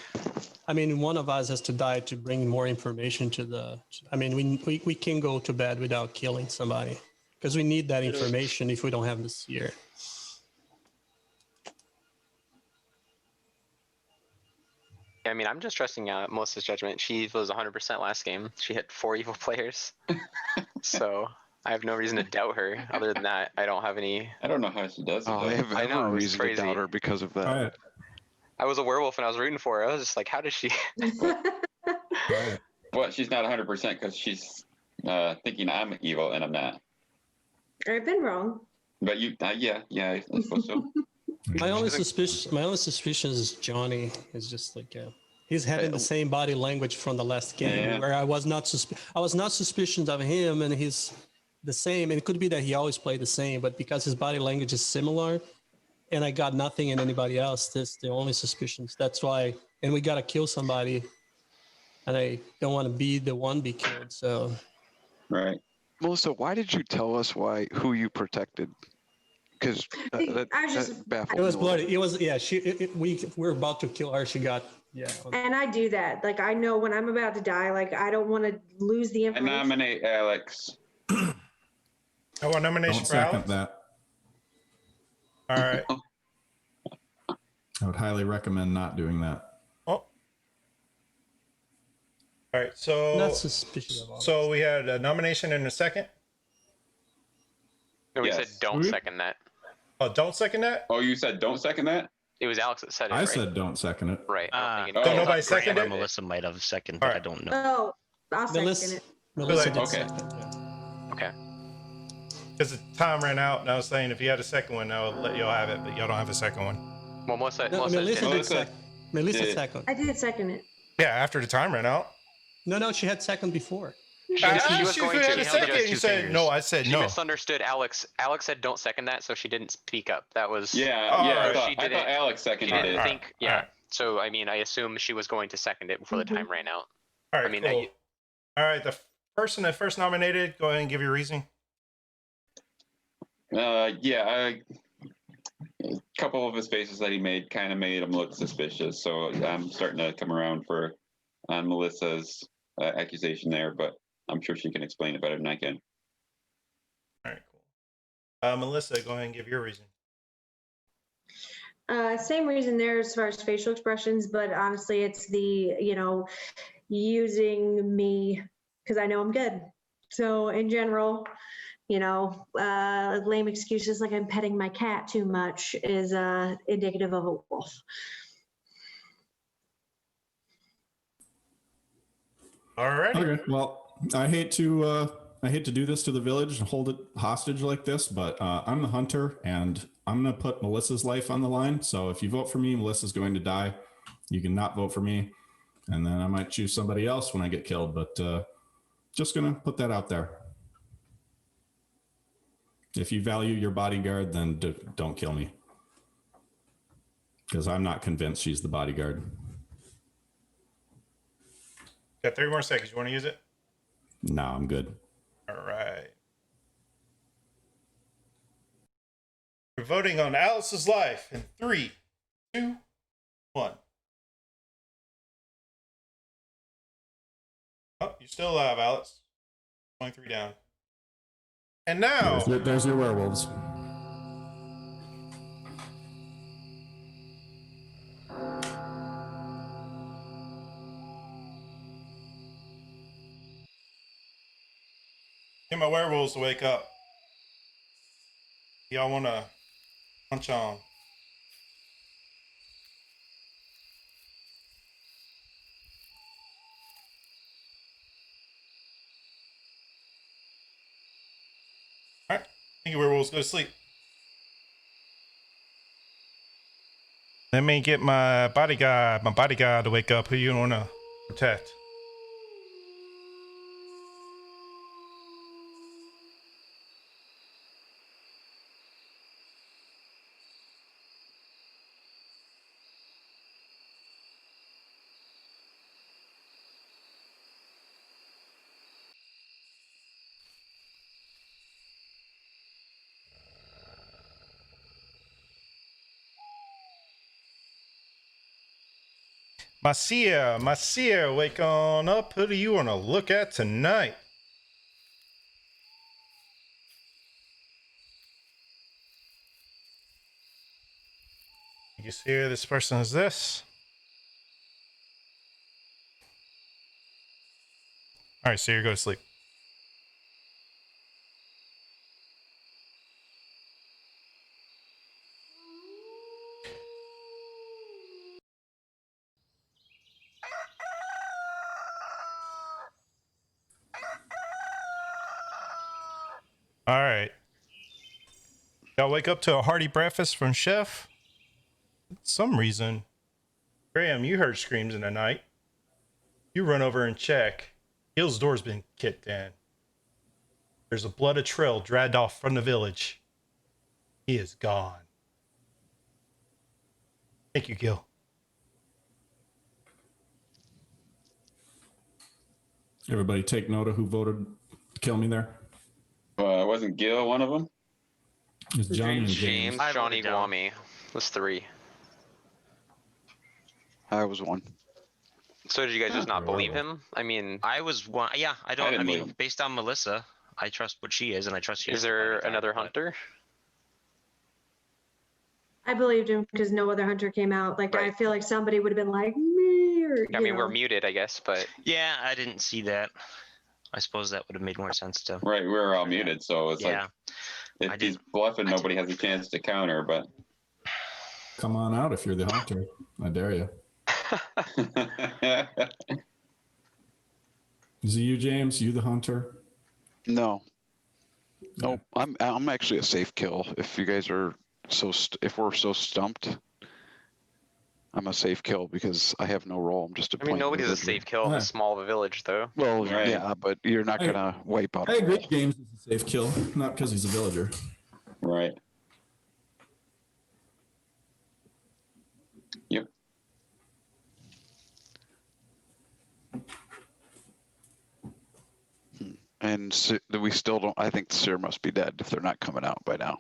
I mean, one of us has to die to bring more information to the. I mean, we can go to bed without killing somebody because we need that information if we don't have the seer. I mean, I'm just trusting Melissa's judgment. She was 100% last game. She hit 4 evil players. So I have no reason to doubt her. Other than that, I don't have any. I don't know how she does it. Oh, I though. have I know, every it was reason to doubt crazy. her because of that. Try it. I was a werewolf and I was rooting for her. I was just like, how does she? Try it. Well, she's not 100% because she's thinking I'm evil and I'm not. I've been wrong. But you, yeah, I suppose so. My only She's suspicion is Johnny is just like he's having the same body language from the last game Yeah. where I was not suspicious of him, and he's the same. And it could be that he always played the same, but because his body language is similar, and I got nothing in anybody else, that's the only suspicions. That's why. And we gotta kill somebody, and I don't want to be the one be killed. So Right. Melissa, why did you tell us who you protected? Because I was just- it baffled was me a little bloody. bit. It was we're about to kill her. She got And I do that. Like, I know when I'm about to die, like, I don't want to lose the I information. nominate Alex. I want nomination Don't for second Alex. that. All right. I would highly recommend not doing that. Oh. All right. So not suspicious of all. so we had a nomination and a second. No, we Yes. said don't second that. Oh, don't second that. Oh, you said don't second that? It was Alex that said it. I right? said don't second it. Right. I don't think Oh, anybody nobody else- seconded Graham or it? Melissa might have seconded, All but I right. don't know. Oh, I'll second Melissa, it. Melissa did Okay. second. Yeah. Okay. Because the time ran out, and I was saying if you had a second one, I would let y'all have it, but y'all don't have a second one. Well, Melissa. No, Melissa Melissa did- did Melissa second. Melissa did. second. I did second it. Yeah, after the time ran out. No, she had second before. She was She going had to. a She held second. just You two said fingers. no. I said She no. misunderstood Alex. Alex said don't second that, so she didn't speak up. That was. Yeah, Oh, yeah. alright. I thought, She I didn't- thought Alex She seconded didn't it. Alright, think. Yeah. alright. So I mean, I assume she was going to second it before the time ran out. All right, I mean, cool. All right, the person that first nominated, go ahead and give your reason. Yeah, a couple of his faces that he made kind of made him look suspicious. So I'm starting to come around on Melissa's accusation there, but I'm sure she can explain it better than I can. All right, cool. Melissa, go ahead and give your reason. Same reason there as far as facial expressions, but honestly, it's the, using me because I know I'm good. So in general, lame excuses like I'm petting my cat too much is indicative of a wolf. All right. Okay. Well, I hate to do this to the village and hold it hostage like this, but I'm the hunter and I'm going to put Melissa's life on the line. So if you vote for me, Melissa's going to die. You can not vote for me, and then I might choose somebody else when I get killed. But just going to put that out there. If you value your bodyguard, then don't kill me, because I'm not convinced she's the bodyguard. Got 30 more seconds. You want to use it? No, I'm good. All right. We're voting on Alice's life in 3, 2, 1. Oh, you're still alive, Alex. 23 down. And now, There's your werewolves. get my werewolves to wake up. Y'all want to punch on? All right. Thank you, werewolves. Go to sleep. Let me get my bodyguard to wake up. Who you want to protect? Marcia, wake on up. Who do you want to look at tonight? You see here, this person is this. All right, so you go to sleep. All right. Y'all wake up to a hearty breakfast from Chef. For some reason, Graham, you heard screams in the night. You run over and check. Gil's door's been kicked in. There's a blooded trail dragged off from the village. He is gone. Thank you, Gil. Everybody take note of who voted to kill me there. Wasn't Gil one of them? It's Johnny and James. James, I Johnny, voted down. Guami was 3. I was one. So did you guys just not You're believe werewolf. him? I mean, I was one. Yeah, I don't. I, didn't mean, believe him. based on Melissa, I trust what she is, and I trust you. is there another hunter? I believed him because no other hunter came out. Like, I Right. feel like somebody would have been like me, or I you mean, we're know. muted, I guess, but Yeah, I didn't see that. I suppose that would have made more sense to. Right, we were all muted, so it's Yeah, like if I he's didn't- bluffing, I nobody has a chance to counter. But Come on out if you're the hunter. I dare you. Is it you, James? You the hunter? No. Nope. I'm actually a safe kill. If you guys are if we're so stumped, I'm a safe kill because I have no role. I'm just a I mean, plain nobody's a individual. safe kill in Yeah. this small of a village, though. Well, Right. yeah, but you're not Hey, gonna wipe out. I a agree. wall. James is a safe kill, not because he's a villager. right. Yep. And we still don't. I think the seer must be dead if they're not coming out by now.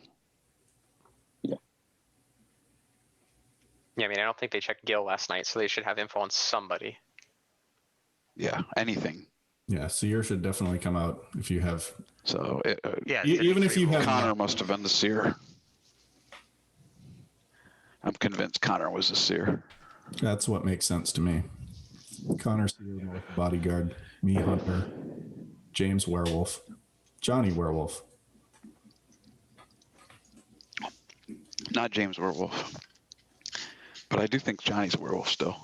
Yeah, I mean, I don't think they checked Gil last night, so they should have info on somebody. Yeah, anything. Yeah, Seer should definitely come out if you have. So yeah. Even if 53 you votes. have- Connor must have been the seer. I'm convinced Connor was the seer. That's what makes sense to me. Connor Seer, Melissa Bodyguard, me Hunter, James Werewolf, Johnny Werewolf. Not James Werewolf. But I do think Johnny's a werewolf still.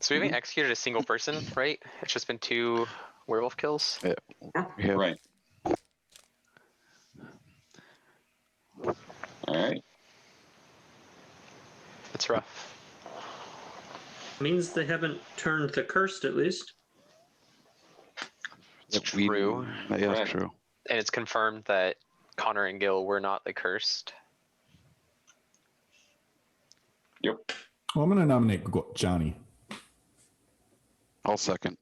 So we haven't executed a single person, right? It's just been 2 werewolf kills. Yeah. Right. All right. It's rough. Means they haven't turned the cursed at least. It's That we- true. Yeah, Right. that's true. And it's confirmed that Connor and Gil were not the cursed. Yep. Well, I'm going to nominate Johnny. I'll second.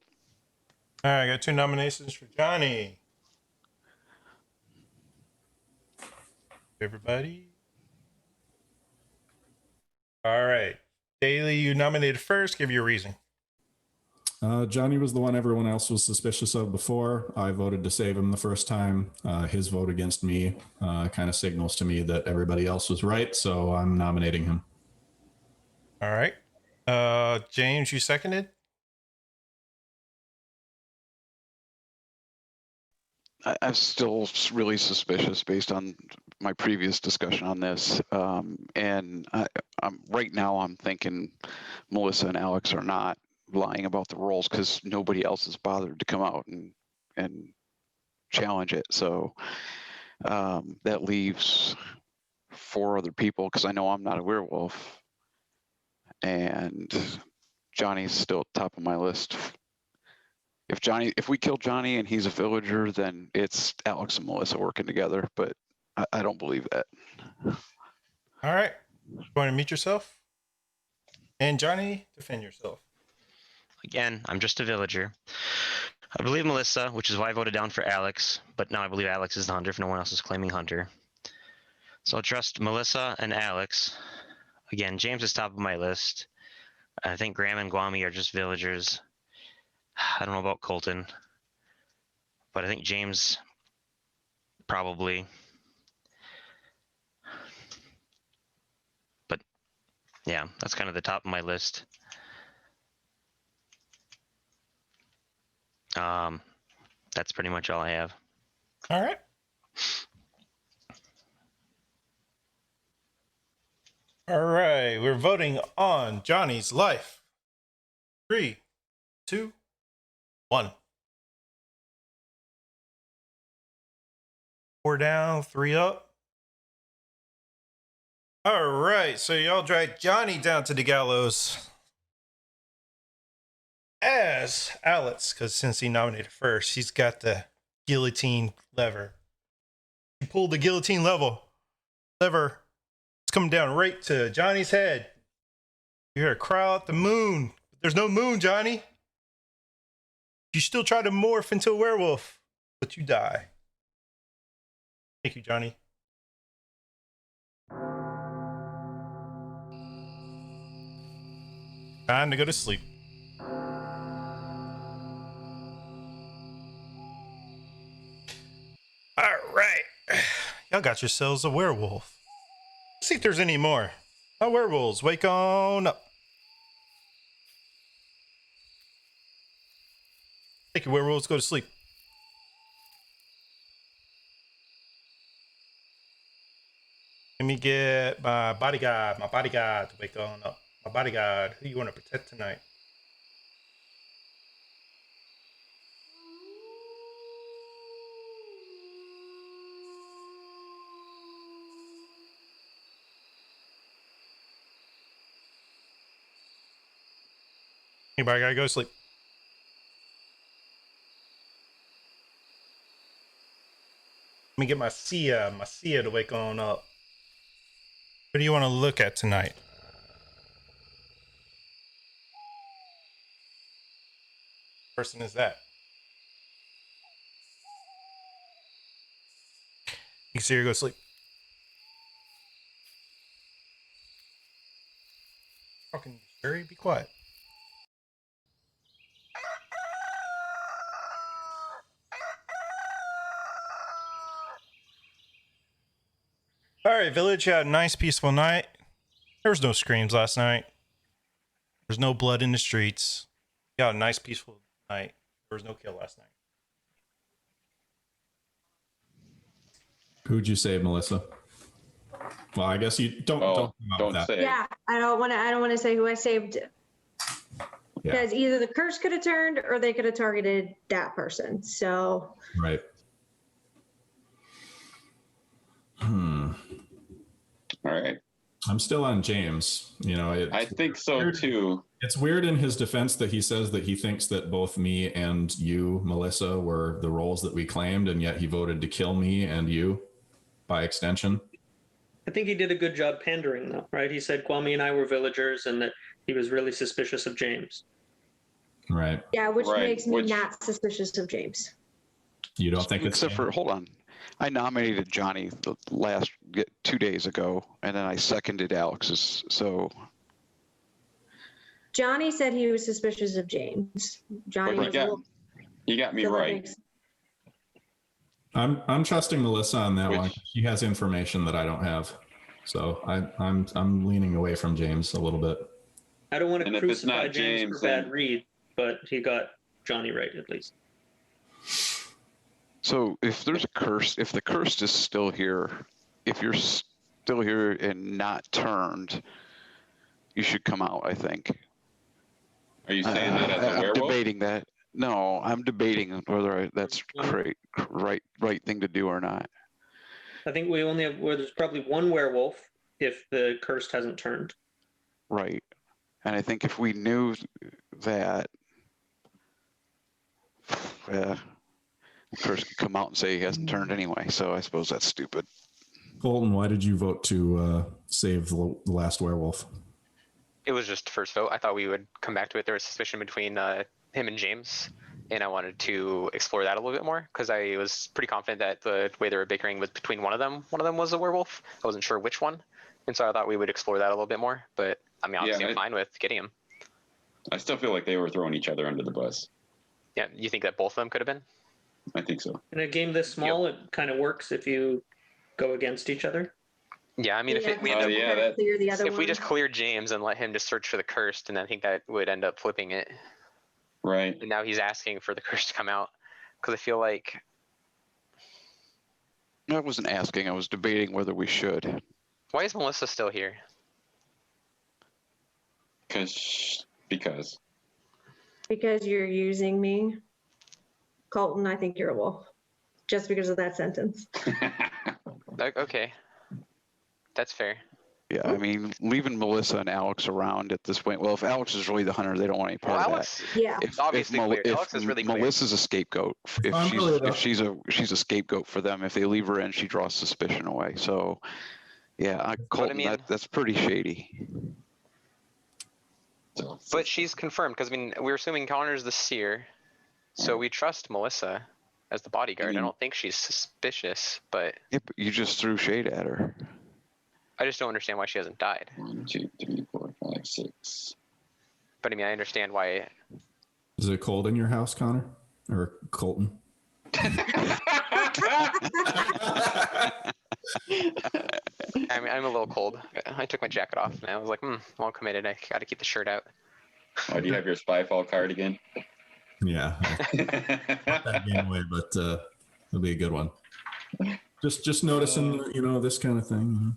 All right, I got 2 nominations for Johnny. Everybody. All right. Daly, you nominated first. Give your reason. Johnny was the one everyone else was suspicious of before. I voted to save him the first time. His vote against me kind of signals to me that everybody else was right, so I'm nominating him. All right. James, you seconded? I'm still really suspicious based on my previous discussion on this. And I'm right now I'm thinking Melissa and Alex are not lying about the roles because nobody else has bothered to come out and challenge it. So that leaves 4 other people because I know I'm not a werewolf. And Johnny's still at the top of my list. If we kill Johnny and he's a villager, then it's Alex and Melissa working together, but I don't believe that. All right. Going to meet yourself? And Johnny, defend yourself. Again, I'm just a villager. I believe Melissa, which is why I voted down for Alex, but now I believe Alex is the hunter if no one else is claiming hunter. So I'll trust Melissa and Alex. Again, James is top of my list. I think Graham and Guami are just villagers. I don't know about Colton, but I think James probably. But yeah, that's kind of the top of my list. That's pretty much all I have. All right. All right. We're voting on Johnny's life. 3, 2, 1. 4 down, 3 up. All right. So y'all drag Johnny down to the gallows as Alex, because since he nominated first, he's got the guillotine lever. He pulled the guillotine lever. It's coming down right to Johnny's head. You hear a cry out the moon. There's no moon, Johnny. You still try to morph into a werewolf, but you die. Thank you, Johnny. Time to go to sleep. All right. Y'all got yourselves a werewolf. Let's see if there's any more. Now, werewolves, wake on up. Thank you, werewolves. Go to sleep. Let me get my bodyguard to wake on up. My bodyguard, who you want to protect tonight? Anybody gotta go to sleep? Let me get my Sia to wake on up. What do you want to look at tonight? Person is that? You can see her go to sleep. Fucking Sherry, be quiet. All right, village, you had a nice peaceful night. There was no screams last night. There's no blood in the streets. You had a nice peaceful night. There was no kill last night. Who'd you save, Melissa? Well, I guess you don't come out with that. say. Yeah, I don't want to say who I saved because either the curse could have turned or they could have targeted that person. So Right. All right. I'm still on James. You know, I think so too. It's weird in his defense that he says that he thinks that both me and you, Melissa, were the roles that we claimed, and yet he voted to kill me and you by extension. I think he did a good job pandering, though, right? He said Kwame and I were villagers and that he was really suspicious of James. Right. yeah, which Right, makes me which- not suspicious of James. You don't think it's Except for, hold on. I nominated Johnny the last 2 days ago, and then I seconded Alex's. So Johnny said he was suspicious of James. Johnny But was a little. you got me so that right. makes- I'm trusting Melissa on that Which- one. She has information that I don't have. So I'm leaning away from James a little bit. I don't want And to if it's crucify not James James, for bad then- read, but he got Johnny right at least. So if there's a curse, if the curse is still here, if you're still here and not turned, you should come out, I think. Are you saying that as a I'm werewolf? debating that. No, I'm debating whether that's right thing to do or not. I think we only have, there's probably one werewolf if the curse hasn't turned. Right. And I think if we knew that, the curse could come out and say he hasn't turned anyway. So I suppose that's stupid. Colton, why did you vote to save the last werewolf? It was just first vote. I thought we would come back to it. There was suspicion between him and James, and I wanted to explore that a little bit more because I was pretty confident that the way they were bickering was between one of them. One of them was a werewolf. I wasn't sure which one, and so I thought we would explore that a little bit more. But I mean, obviously, I'm fine with getting him. I still feel like they were throwing each other under the bus. Yeah, you think that both of them could have been? I think so. In a game this small, it kind of works if you go against each other. Yeah, I mean, Yeah, if we we'll end yeah, try to that- clear the other if we one. just clear James and let him just search for the cursed, and I think that would end up flipping it. Right. And now he's asking for the curse to come out. Because I feel like, I wasn't asking. I was debating whether we should. why is Melissa still here? Because. Because you're using me. Colton, I think you're a wolf. Just because of that sentence. Okay. That's fair. Yeah, I mean, leaving Melissa and Alex around at this point. Well, if Alex is really the hunter, they don't want any part Well, of Alex, Yeah. that. obviously clear. If Alex is really clear. Melissa's a scapegoat, if I'm she's really if she's a scapegoat for them, if they leave her in, she draws suspicion away. So, yeah, Colton, mean- that's pretty shady. But she's confirmed, because I mean, we're assuming Connor's the seer. So we trust Melissa as the bodyguard. I don't think she's suspicious, but Yeah, but you just threw shade at her. I just don't understand why she hasn't died. 1, 2, 3, 4, 5, 6. But I mean, I understand why. Is it cold in your house, Connor? Or Colton? I'm a little cold. I took my jacket off and I was like, well committed. I got to keep the shirt out. Oh, do you have your Spyfall card again? Yeah. That game away, but it'll be a good one. Just noticing, this kind of thing.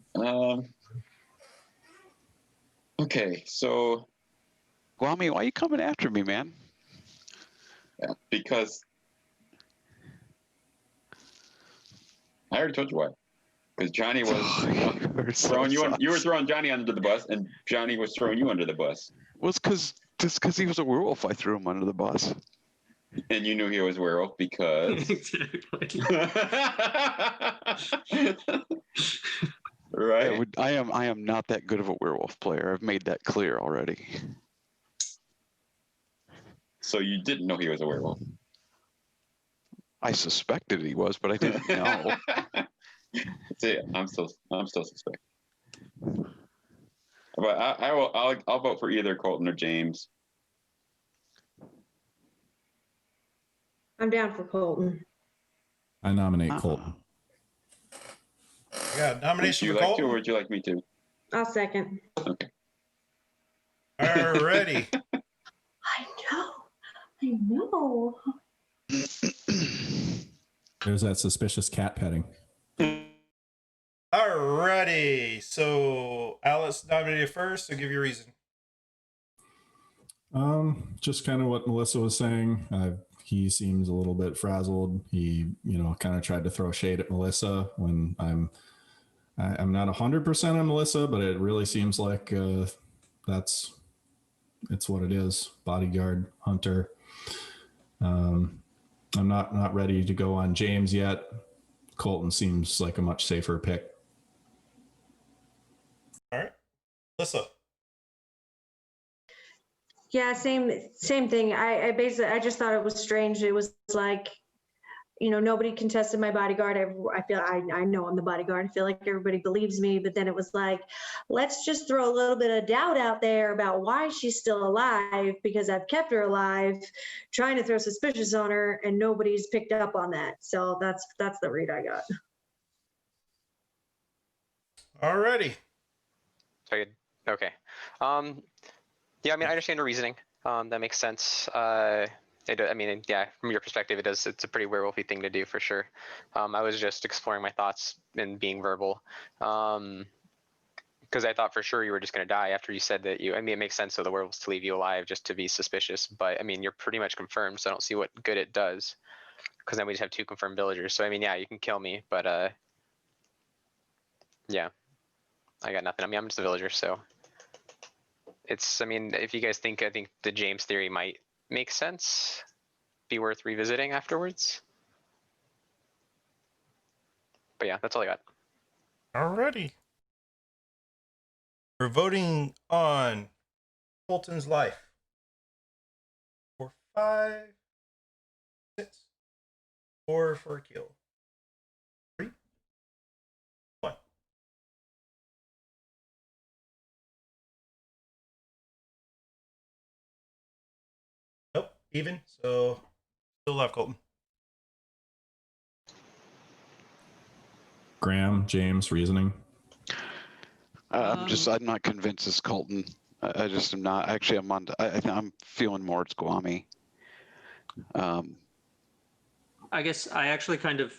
Okay, so Guami, why are you coming after me, man? yeah, because I already told you why. Because Johnny was throwing you. You were throwing Johnny under the bus, and Johnny was throwing you under the bus. Well, it's because he was a werewolf. I threw him under the bus. And you knew he was werewolf because. Exactly. Right. I am not that good of a werewolf player. I've made that clear already. So you didn't know he was a werewolf. I suspected he was, but I didn't know. See, I'm still suspect. But I'll vote for either Colton or James. I'm down for Colton. I nominate Colton. I got a Would nomination you for like to, Colton. or would you like me to? I'll second. Okay. Alrighty. I know. There's that suspicious cat petting. Alrighty. So Alice nominated first, so give your reason. Just kind of what Melissa was saying. He seems a little bit frazzled. He, kind of tried to throw shade at Melissa when I'm not 100% on Melissa, but it really seems like it's what it is. Bodyguard, hunter. I'm not ready to go on James yet. Colton seems like a much safer pick. All right. Alyssa. Yeah, same thing. I just thought it was strange. It was like, nobody contested my bodyguard. I know I'm the bodyguard. I feel like everybody believes me, but then it was like, let's just throw a little bit of doubt out there about why she's still alive, because I've kept her alive, trying to throw suspicious on her, and nobody's picked up on that. So that's the read I got. Alrighty. Okay. Yeah, I mean, I understand the reasoning. That makes sense. Yeah, from your perspective, it's a pretty werewolfy thing to do for sure. I was just exploring my thoughts and being verbal. Because I thought for sure you were just going to die after you said that it makes sense for the werewolves to leave you alive just to be suspicious. But I mean, you're pretty much confirmed, so I don't see what good it does. Because then we just have 2 confirmed villagers. So I mean, yeah, you can kill me, but yeah, I got nothing. I mean, I'm just a villager, so if you guys think, I think the James theory might make sense, be worth revisiting afterwards. But yeah, that's all I got. Alrighty. We're voting on Colton's life for 5, 6, 4 for a kill. 3, 1. Nope, even. So still left Colton. Graham, James, reasoning. I'm not convinced it's Colton. I just am not. Actually, I'm feeling more it's Guami. I guess I actually kind of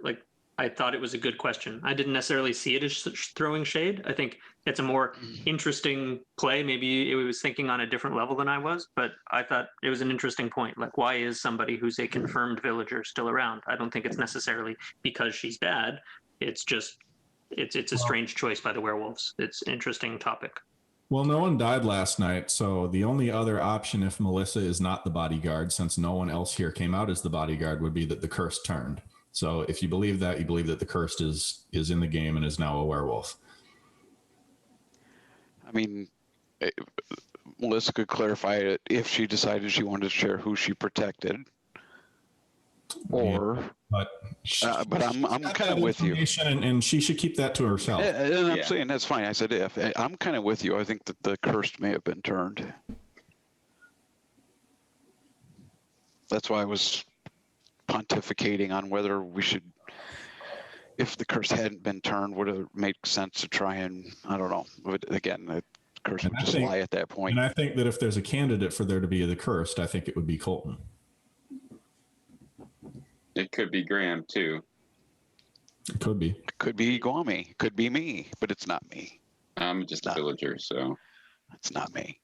like. I thought it was a good question. I didn't necessarily see it as throwing shade. I think it's a more interesting play. Maybe it was thinking on a different level than I was, but I thought it was an interesting point. Like, why is somebody who's a confirmed villager still around? I don't think it's necessarily because she's bad. It's just it's a strange choice by the werewolves. It's an interesting topic. Well, no one died last night, so the only other option if Melissa is not the bodyguard, since no one else here came out as the bodyguard, would be that the curse turned. So if you believe that, you believe that the cursed is in the game and is now a werewolf. I mean, Melissa could clarify it if she decided she wanted to share who she protected. Or, yeah, but I'm kind of with you. And she should keep that to herself. And I'm saying that's fine. I said if. I'm kind of with you. I think that the cursed may have been turned. That's why I was pontificating on whether we should, if the curse hadn't been turned, would it make sense to try and, I don't know. Again, the curse would just lie at that point. And I think that if there's a candidate for there to be the cursed, I think it would be Colton. It could be Graham too. It could be. It could be Guami. It could be me, but it's not me. I'm just a villager, so it's not me.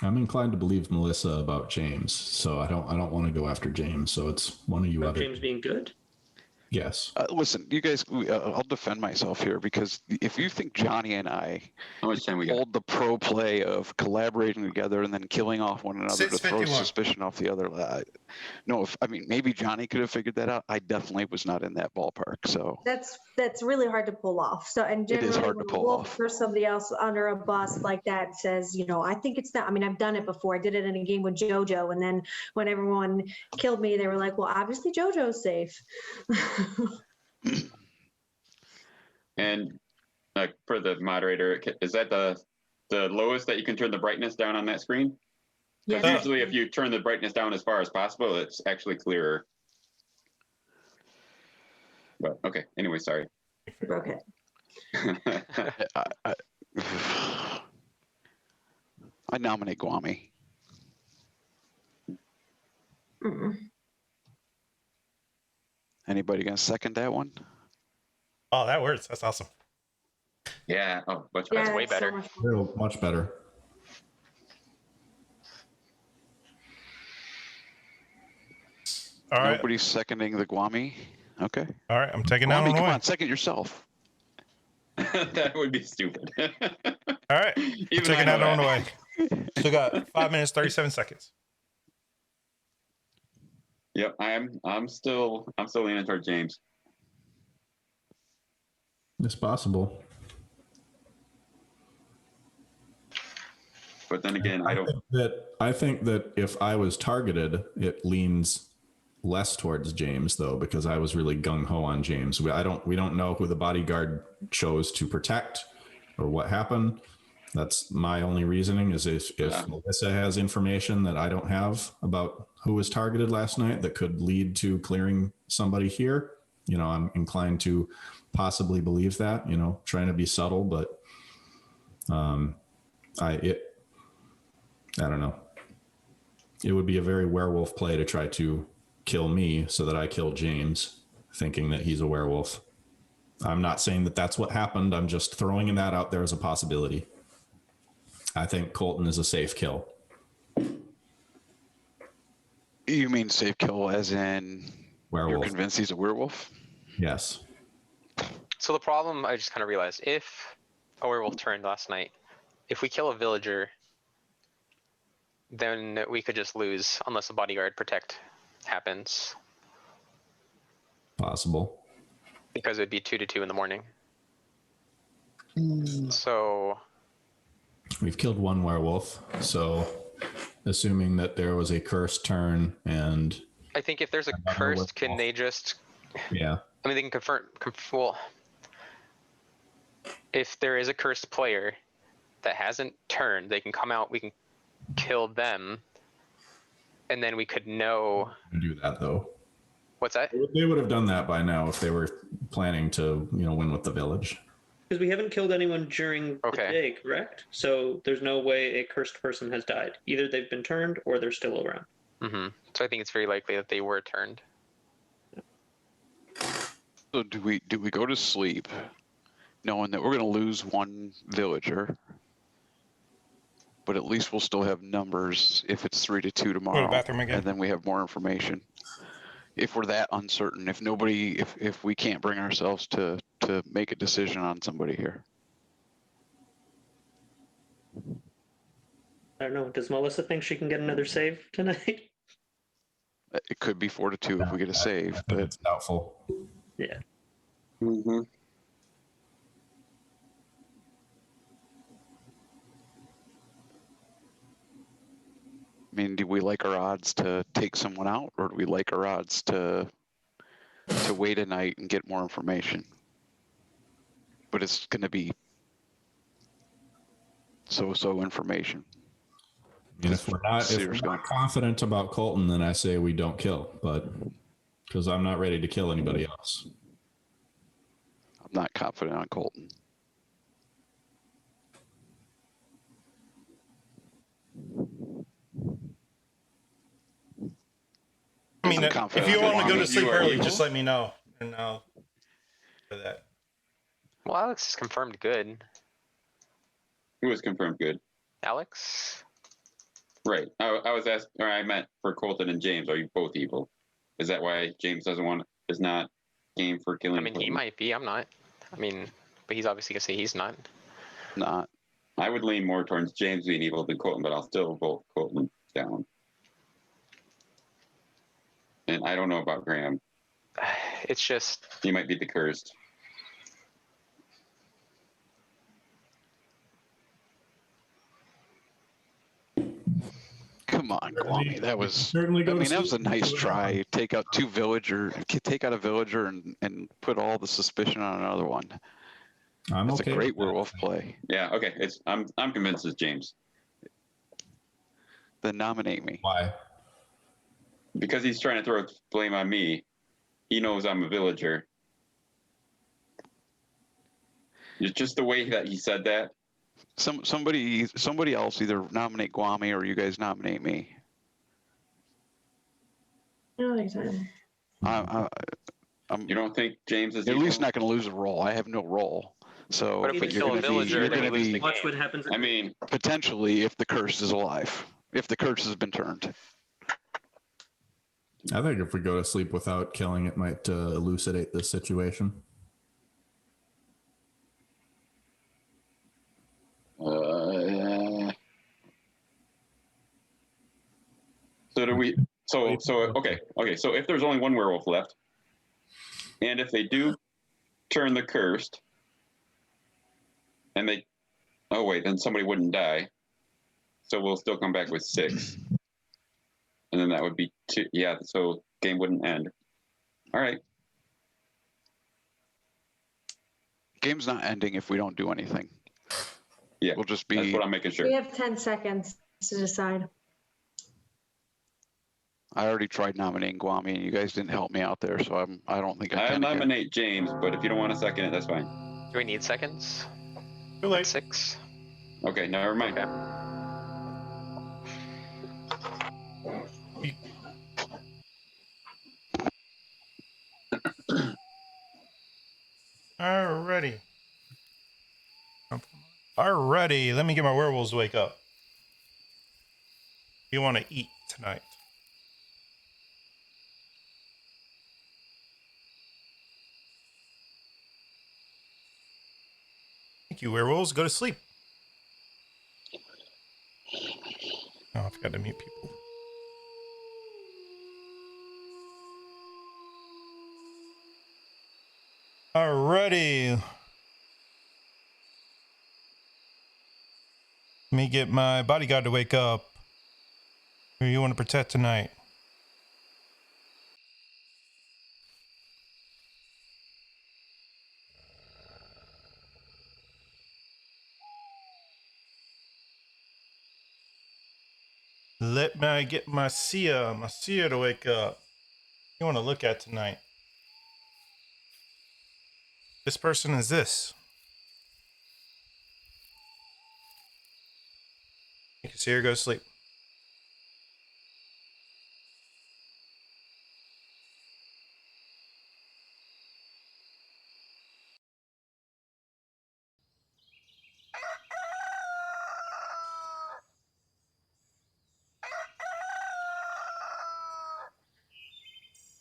I'm inclined to believe Melissa about James, so I don't want to go after James. So it's one of you About other. James being good. Yes. Listen, you guys, I'll defend myself here because if you think Johnny and I how much time we got? hold the pro play of collaborating together and then killing off one another to throw 6:51. suspicion off the other, no, maybe Johnny could have figured that out. I definitely was not in that ballpark. So That's really hard to pull off. So, and It is generally hard when to a pull wolf off. or somebody else under a bus like that says, I think it's that. I mean, I've done it before. I did it in a game with JoJo, and then when everyone killed me, they were like, "Well, obviously JoJo's safe." And for the moderator, is that the lowest that you can turn the brightness down on that screen? Because Yeah. usually if you turn the brightness down as far as possible, it's actually clearer. But okay, anyway, sorry. You broke it. I nominate Guami. Mm-mm. Anybody gonna second that one? Oh, that works. That's awesome. Yeah. Oh, much Yeah, better. way it's so better. much fun. Much better. All right. Nobody's seconding the Guami. Okay. All right. I'm taking that Guami, one come away. on, second yourself. That would be stupid. All right. I'm Even I taking know that one that. away. Still got 5 minutes, 37 seconds. Yep, I'm still leaning toward James. It's possible. But then again, I don't. I think that if I was targeted, it leans less towards James though, because I was really gung ho on James. We don't know who the bodyguard chose to protect or what happened. That's my only reasoning is if Melissa has information that I don't have about who was targeted last night that could lead to clearing somebody here, I'm inclined to possibly believe that, trying to be subtle, but I don't know. It would be a very werewolf play to try to kill me so that I kill James, thinking that he's a werewolf. I'm not saying that that's what happened. I'm just throwing that out there as a possibility. I think Colton is a safe kill. You mean safe kill as in Werewolf. you're convinced he's a werewolf? Yes. So the problem, I just kind of realized, if a werewolf turned last night, if we kill a villager, then we could just lose unless a bodyguard protect happens, Possible. because it'd be 2 to 2 in the morning. So We've killed one werewolf, so assuming that there was a cursed turn and I think if there's a Another cursed, can werewolf. they just? yeah, I mean, they can confirm. Well, if there is a cursed player that hasn't turned, they can come out. We can kill them, and then we could know. do that though. What's that? They would have done that by now if they were planning to, win with the village. Because we haven't killed anyone during Okay. the day, correct? So there's no way a cursed person has died. Either they've been turned or they're still around. So I think it's very likely that they were turned. So do we go to sleep knowing that we're going to lose one villager, but at least we'll still have numbers if it's 3-2 Go to the tomorrow, bathroom again. and then we have more information. If we're that uncertain, if we can't bring ourselves to make a decision on somebody here. I don't know. Does Melissa think she can get another save tonight? It could be 4-2 if we get a save, I think but it's doubtful. Yeah. Mm-hmm. I mean, do we like our odds to take someone out, or do we like our odds to wait a night and get more information? But it's going to be so information. I mean, if we're not confident about Colton, then I say we don't kill, but because I'm not ready to kill anybody else. I'm not confident on Colton. I mean, I'm if confident you on want to go to Guami. sleep You are early, evil. just let me know, and I'll for that. Well, Alex is confirmed good. Who was confirmed good? Alex? Right. I was asked, or I meant for Colton and James. Are you both evil? Is that why James is not game for killing? I mean, he Colton? might be. I'm not. I mean, but he's obviously gonna say he's not. Not. I would lean more towards James being evil than Colton, but I'll still vote Colton down. And I don't know about Graham. It's just He might be the cursed. Come on, Guami. That was Certainly go to that was a sleep. nice try. Take out a villager and put all the suspicion on another one. I'm It's okay. a great with that. werewolf play. Yeah. Okay. I'm convinced it's James Then nominate me. Why? because he's trying to throw blame on me. He knows I'm a villager. It's just the way that he said that. Somebody else either nominate Guami or you guys nominate me. No, exactly. I'm You don't think James is at evil? least not going to lose a role. I have no role. So But if we you're kill a going to villager, be you're then we going to lose the be game. Watch what happens. I mean, potentially if the curse is alive. If the curse has been turned. I think if we go to sleep without killing, it might elucidate this situation. so do we? So okay. So if there's only one werewolf left, and if they do turn the cursed, and they, oh wait, then somebody wouldn't die. So we'll still come back with 6, and then that would be 2. Yeah. So game wouldn't end. All right. Game's not ending if we don't do anything. Yeah. We'll just That's be what I'm making sure. We have 10 seconds to decide. I already tried nominating Guami and you guys didn't help me out there, so I don't think I I can again. nominate James, but if you don't want to second it, that's fine. Do we need seconds? Too late. 6. Okay, never mind. Okay. Alrighty. Alrighty, let me get my werewolves to wake up. You want to eat tonight? Thank you, werewolves. Go to sleep. Oh, I forgot to mute people. Alrighty. Let me get my bodyguard to wake up. Who you want to protect tonight? Let me get my seer to wake up. You want to look at tonight? This person is this. You can see her go to sleep.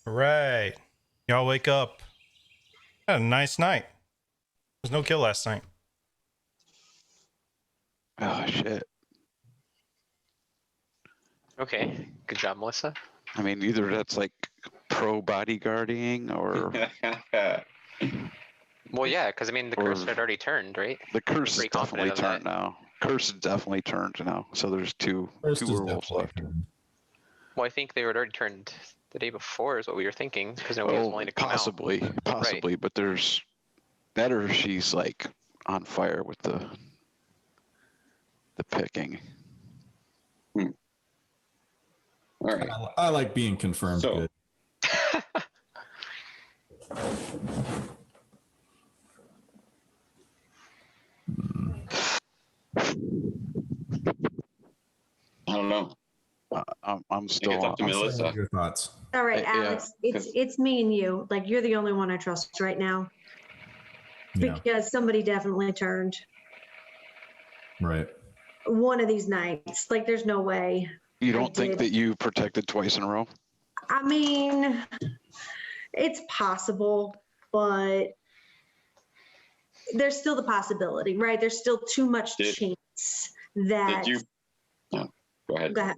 All right. Y'all wake up. Had a nice night. There's no kill last night. Oh shit. Okay, good job, Melissa. I mean, either that's like pro bodyguarding or Well, yeah, because I mean the curse Or- had already turned, right? the curse is Pretty confident definitely of turned now. Curse is definitely turned now. So there's two First is werewolves definitely left. good. Well, I think they were already turned the day before, is what we were thinking, because nobody was willing to come out. Possibly, but there's that, or she's like on fire with the picking. All right. I like being confirmed So- good. I don't know. I'm still. it's up to I'm- Melissa. What are your thoughts? All right, Yeah, Alex, 'cause- it's me and you. Like, you're the only one I trust right now Yeah, because somebody definitely turned right. one of these nights. Like, there's no way. You I don't think did. that you protected twice in a row? I mean, it's possible, but there's still the possibility, right? There's still too much Did- chance that. Did you? No, go ahead. Go ahead.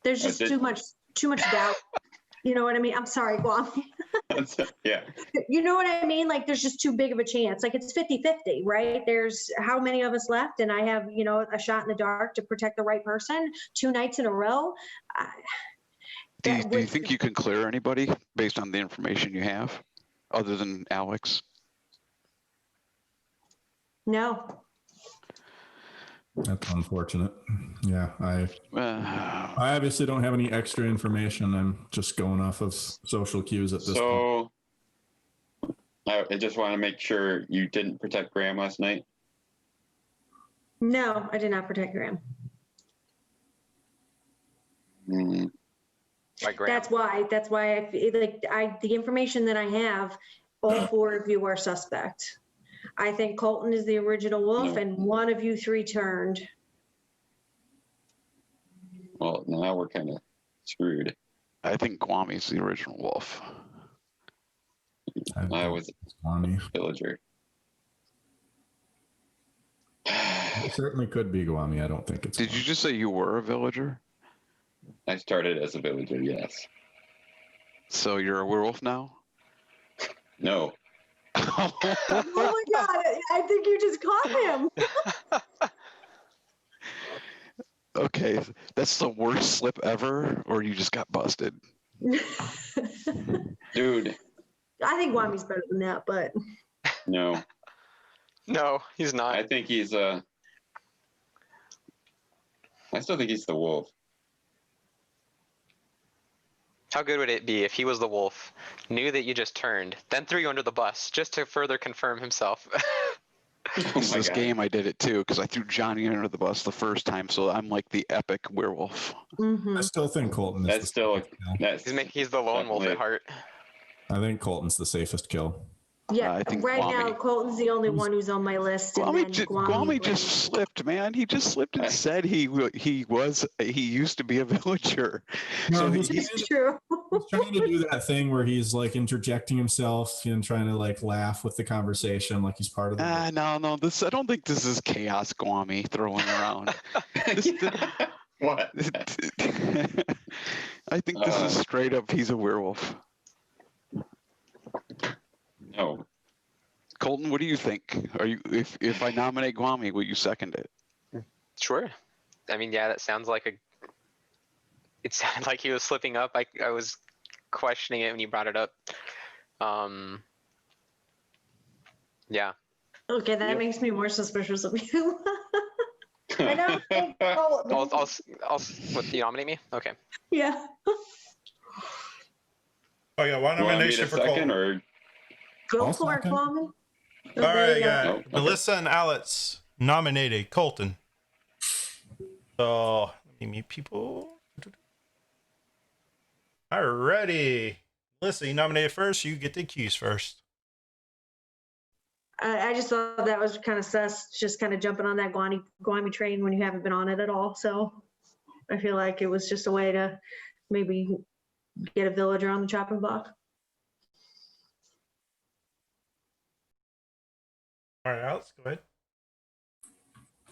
There's just did- too much doubt. You know what I mean? I'm sorry, Guam. Yeah. You know what I mean? Like, there's just too big of a chance. Like, it's 50-50, right? There's how many of us left? And I have, a shot in the dark to protect the right person 2 nights in a row. Do you think you can clear anybody based on the information you have, other than Alex? No. That's unfortunate. Yeah, I obviously don't have any extra information. I'm just going off of social cues at this point. So I just want to make sure you didn't protect Graham last night. No, I did not protect Graham. Mm, By Graham. That's why I feel like the information that I have, all 4 of you are suspect. I think Colton is the original wolf, No. and one of you 3 turned. well, now we're kind of screwed. I think Guami's the original wolf. I was Guami. villager. It certainly could be Guami. I don't think it's. Did you just say you were a villager? I started as a villager, yes. So you're a werewolf now? No. Oh my God, I think you just caught him. Okay, that's the worst slip ever, or you just got busted? Dude, I think Guami's better than that, but no. No, he's not. I think he's I still think he's the wolf. How good would it be if he was the wolf, knew that you just turned, then threw you under the bus just to further confirm himself? Oh This my this God. game I did it too, because I threw Johnny under the bus the first time, so I'm like the epic werewolf. mhm. I still think Colton is That's the still safest kill. that's He's the lone wolf at Definitely. heart. I think Colton's the safest kill. Yeah, I think right now Guami- Colton's the only one who's on my list. And then Guami just slipped, man. He just slipped and said he used to be a villager. No, So he's, he's It's true. he's trying to do that thing where he's like interjecting himself and trying to like laugh with the conversation, like he's part of the. no. I don't think this is chaos Guami throwing around. what? I think this is straight up. He's a werewolf. No. Colton, what do you think? Are you if I nominate Guami, will you second it? Sure. I mean, yeah, that sounds like it sounded like he was slipping up. I was questioning it when you brought it up. Yeah. Okay, that Yep. makes me more suspicious of you. I don't think Colton. What, you nominate me? Okay. Yeah. Oh, yeah, one You want me nomination to for second Colton. or Go I'll for it, second. Kwame. All right, There you go. guys. Nope. Okay. Melissa and Alex nominated Colton. So let me meet people. Alrighty. Melissa, you nominated first. You get the cues first. I just thought that was kind of sus, just kind of jumping on that Guami train when you haven't been on it at all. So I feel like it was just a way to maybe get a villager on the chopping block. All right, Alex, go ahead.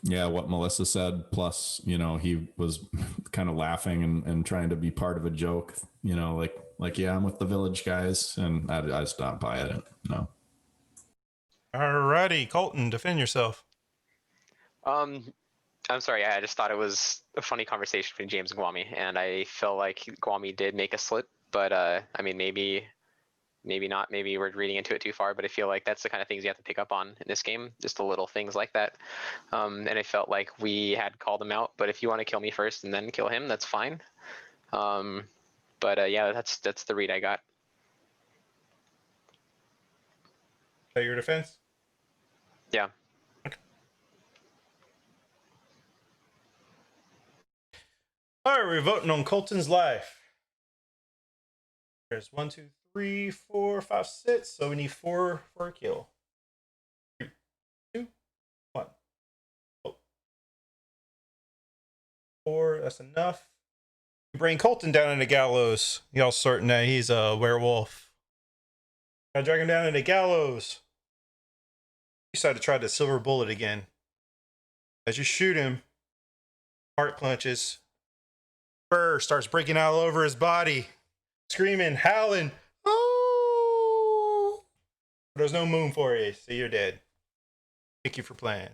Yeah, what Melissa said, plus, you know, he was kind of laughing and trying to be part of a joke, you know, like, yeah, I'm with the village guys, and I stopped by it. No. Alrighty, Colton, defend yourself. I'm sorry. I just thought it was a funny conversation between James and Guami, and I feel like Guami did make a slip, but I mean, maybe not. Maybe we're reading into it too far, but I feel like that's the kind of things you have to pick up on in this game, just the little things like that. And I felt like we had called him out, but if you want to kill me first and then kill him, that's fine. But yeah, that's the read I got. Is that your defense? Yeah. All right, we're voting on Colton's life. There's 1, 2, 3, 4, 5, 6. So we need 4 for a kill. 3, 2, 1. Oh. 4, that's enough. You bring Colton down in the gallows. Y'all certain that he's a werewolf. I drag him down in the gallows. You decide to try the silver bullet again. As you shoot him, heart clenches. Fur starts breaking out all over his body. Screaming, howling. Oh! There's no moon for you, so you're dead. Thank you for playing.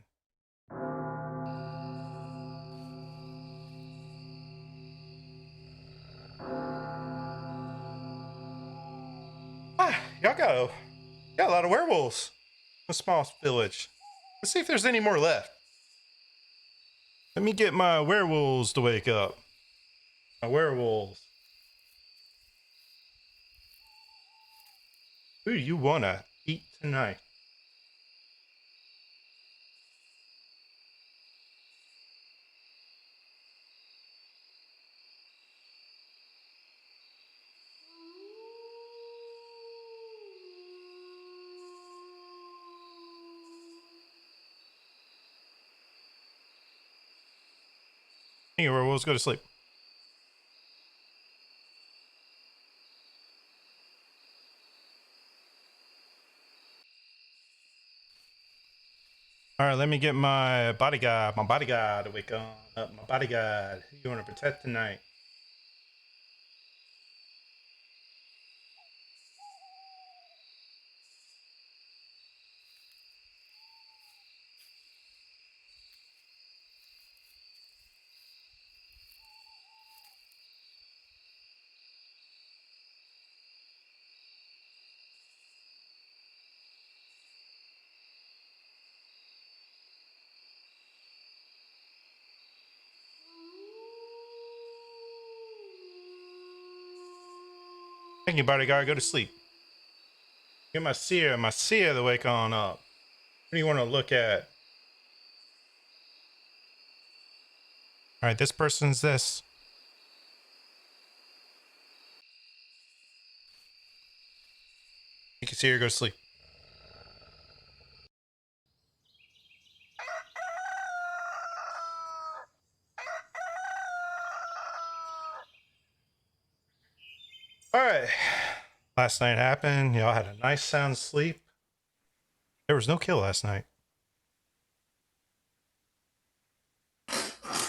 Y'all got a lot of werewolves. A small village. Let's see if there's any more left. Let me get my werewolves to wake up. My werewolves. Who do you wanna eat tonight? Hey, werewolves, go to sleep. All right, let me get my bodyguard to wake up. My bodyguard. Who you want to protect tonight? Thank you, bodyguard. Go to sleep. Get my seer to wake on up. What do you want to look at? All right, this person's this. You can see her go to sleep. All right. Last night happened. Y'all had a nice sound sleep. There was no kill last night.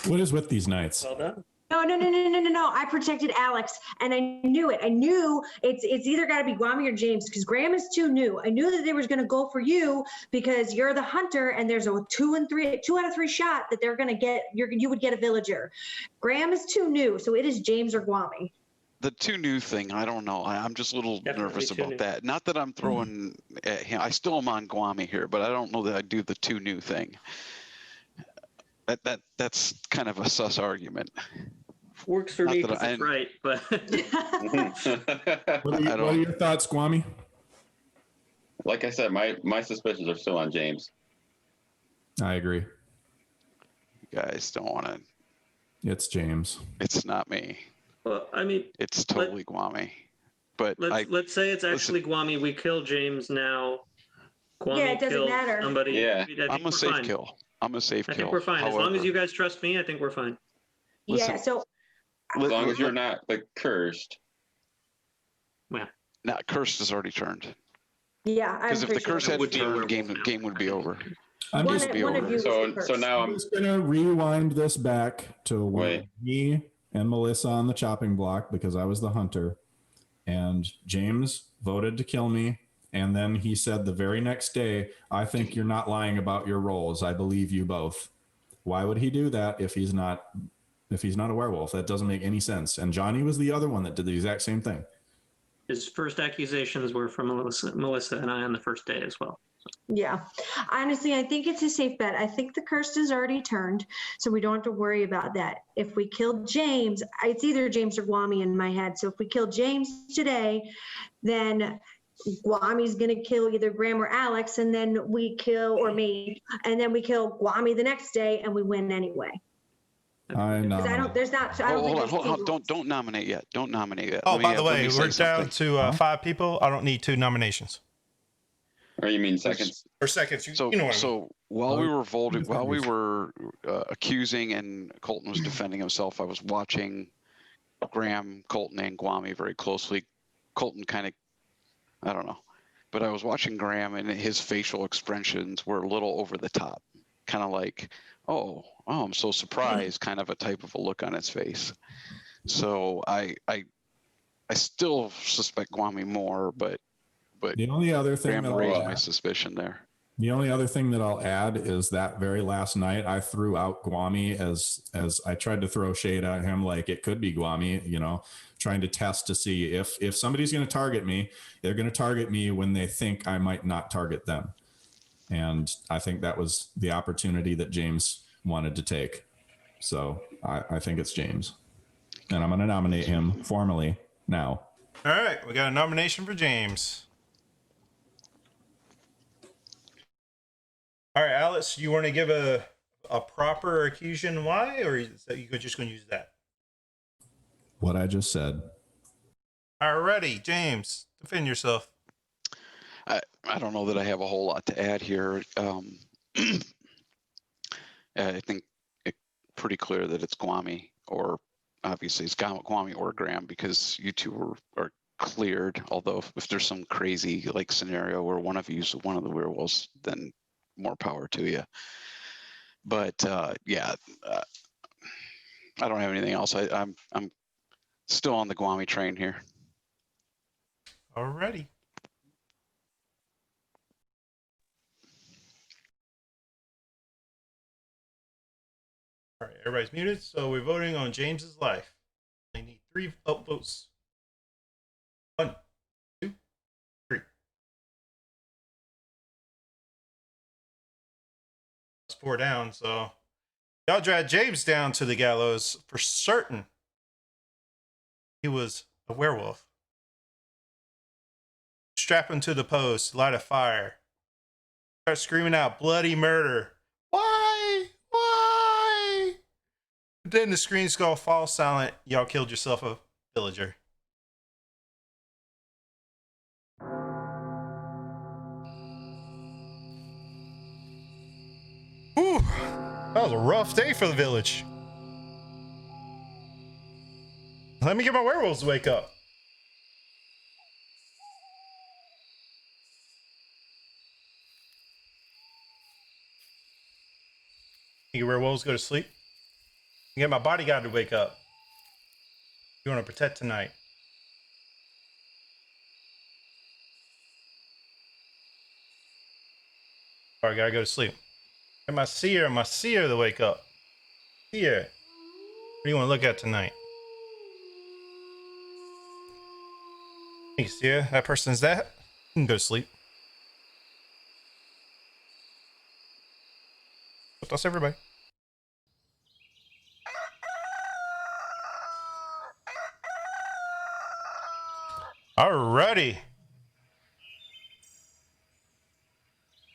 What is with these nights? Well done. No. I protected Alex, and I knew it. I knew it's either got to be Guami or James, because Graham is too new. I knew that they was going to go for you because you're the hunter, and there's a 2 out of 3 shot that they're going to get. You would get a villager. Graham is too new, so it is James or Guami. The too new thing, I don't know. I'm just a little Definitely nervous too about new. that. Not that I'm throwing at him. I still am on Guami here, but I don't know that I do the too new thing. That's kind of a sus argument. Works for Not me that because I- it's right, but What are your thoughts, Guami? Like I said, my suspicions are still on James. I agree. You guys don't want to It's James. It's not me. Well, I mean, It's totally Guami. But let's say it's actually Guami. We kill James now. Guami Yeah, it doesn't kills matter. somebody. Yeah. I think I'm a we're safe fine. kill. I'm a safe I kill. think we're fine. As long as However, you guys trust me, I think we're fine. Yeah, listen, so As long as you're not like cursed. Nah, cursed is already turned. yeah, I'm Because if the pretty sure. curse It hadn't would be a turned, werewolf now. game would be over. I'm One, just, be one of over. you was the So curse. now I'm I'm just gonna rewind this back to Wait. me and Melissa on the chopping block because I was the hunter, and James voted to kill me. And then he said the very next day, "I think you're not lying about your roles. I believe you both." Why would he do that if he's not a werewolf? That doesn't make any sense. And Johnny was the other one that did the exact same thing. His first accusations were from Melissa and I on the first day as well. Yeah, honestly, I think it's a safe bet. I think the curse is already turned, so we don't have to worry about that. If we kill James, it's either James or Guami in my head. So if we kill James today, then Guami's gonna kill either Graham or Alex, and then we kill, or me, and then we kill Guami the next day, and we win anyway. I Because I don't, nominate. there's not. I don't think there's Hold on. two Don't nominate yet. Don't nominate yet. Oh, Let me, by the let way, me say we're down something. to Huh? 5 people. I don't need 2 nominations or you mean seconds? or seconds. So, You know what I mean. so while Oh, we were voting, just while we seconds. were accusing and Colton was defending himself, I was watching Graham, Colton, and Guami very closely. Colton kind of, I don't know, but I was watching Graham and his facial expressions were a little over the top, kind of like, oh, I'm so surprised, kind of a type of a look on his face. So I still suspect Guami more, but The only other thing Graham that raised I'll my add, suspicion there. the only other thing that I'll add is that very last night I threw out Guami as I tried to throw shade at him, like it could be Guami, trying to test to see if somebody's going to target me, they're going to target me when they think I might not target them. And I think that was the opportunity that James wanted to take. So I think it's James. And I'm going to nominate him formally now. All right, we got a nomination for James. All right, Alex, you want to give a proper accusation why, or is that you just going to use that? What I just said. Alrighty, James, defend yourself. I don't know that I have a whole lot to add here. I think it's pretty clear that it's Guami, or obviously it's Guami or Graham, because you two are cleared. Although if there's some crazy like scenario where one of you's one of the werewolves, then more power to you. But I don't have anything else. I'm still on the Guami train here. Alrighty. All right, everybody's muted, so we're voting on James's life. I need 3 votes. 1, 2, 3. That's 4 down, so y'all dragged James down to the gallows for certain. He was a werewolf. Strap him to the post, light a fire. Start screaming out bloody murder. Why? Why? Then the screams go fall silent. Y'all killed yourself a villager. Ooh, that was a rough day for the village. Let me get my werewolves to wake up. You werewolves go to sleep. Get my bodyguard to wake up. You want to protect tonight. All right, gotta go to sleep. Get my seer to wake up. Seer, what do you want to look at tonight? Hey, seer, that person's that. You can go to sleep. But that's everybody. Alrighty.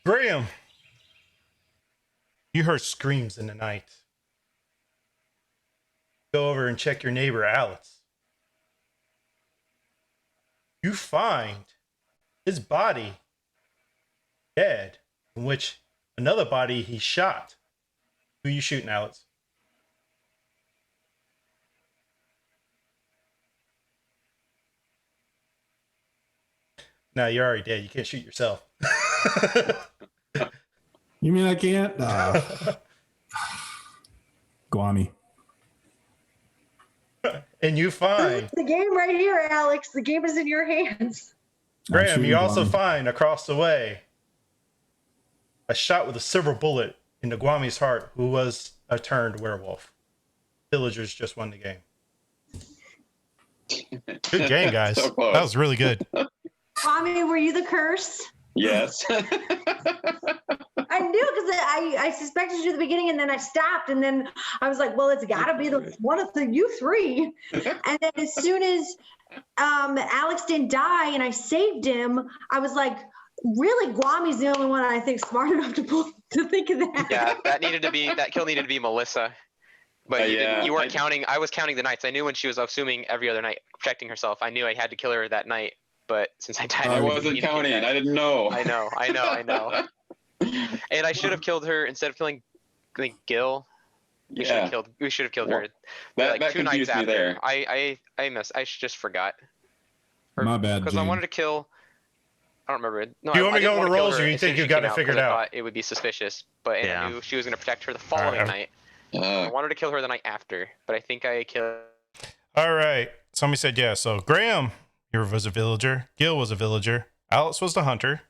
Graham, you heard screams in the night. go over and check your neighbor Alex. You find his body dead, in which another body he shot. Who you shooting, Alex? No, you're already dead. You can't shoot yourself. You mean I can't? Guami. And you find The game right here, Alex. The game is in your hands. Graham. You also find across the way a shot with a silver bullet into Guami's heart, who was a turned werewolf. Villagers just won the game. Good game, guys. So close. That was really good. Tommy, were you the curse? Yes. I knew because I suspected you at the beginning, and then I stopped, and then I was like, well, it's got to be the one of the you three. And then as soon as Alex didn't die and I saved him, I was like, really, Guami's the only one I think smart enough to think of that. Yeah, that kill needed to be Melissa. But you weren't counting. I was counting the nights. I knew when she was assuming every other night, protecting herself. I knew I had to kill her that night. But since I died, I wasn't counting. I didn't know. I know. And I should have killed her instead of killing Gil. We should have killed her. That like 2 nights confused me after. there. I just forgot. My bad, Because I Gene. wanted to kill. I don't remember. No, Do you want me to I didn't go want over kill rolls, her or you as soon think as you she got came it out, figured 'cause I out? thought it would be suspicious, but I Yeah. knew she was going to protect her the following night. I wanted to kill her the night after, but I think I killed. All right. Somebody said yeah. So Graham, you was a villager. Gil was a villager. Alex was the hunter.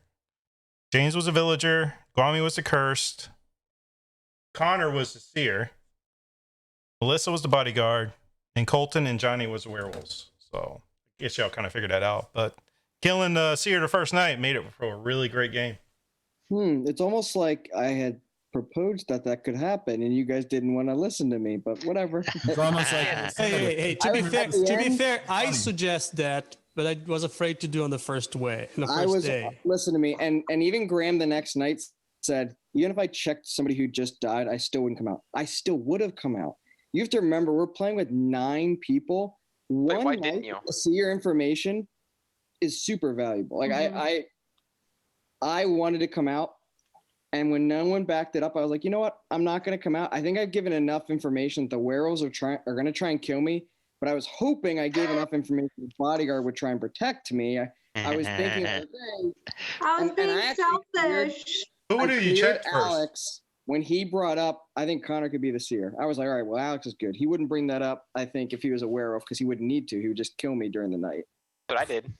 James was a villager. Guami was the cursed. Connor was the seer. Melissa was the bodyguard. And Colton and Johnny was the werewolves. So I guess y'all kind of figured that out. But killing the seer the first night made it for a really great game. It's almost like I had proposed that could happen, and you guys didn't want to listen to me. But whatever. It's almost like Hey, to I be was fair, at the end. I suggest that, but I was afraid to do on the first day. Listen to me, and even Graham the next night said, even if I checked somebody who just died, I still wouldn't come out. I still would have come out. You have to remember, we're playing with 9 people. Why One didn't night you? to see your information is super valuable. Like I wanted to come out, and when no one backed it up, I was like, you know what? I'm not going to come out. I think I've given enough information that the werewolves are going to try and kill me. But I was hoping I gave enough information the bodyguard would try and protect me. I was thinking, I was being selfish. Who would you check first? Alex, when he brought up, I think Connor could be the seer. I was like, all right, well, Alex is good. He wouldn't bring that up, I think, if he was a werewolf, because he wouldn't need to. He would just kill me during the night. But I did.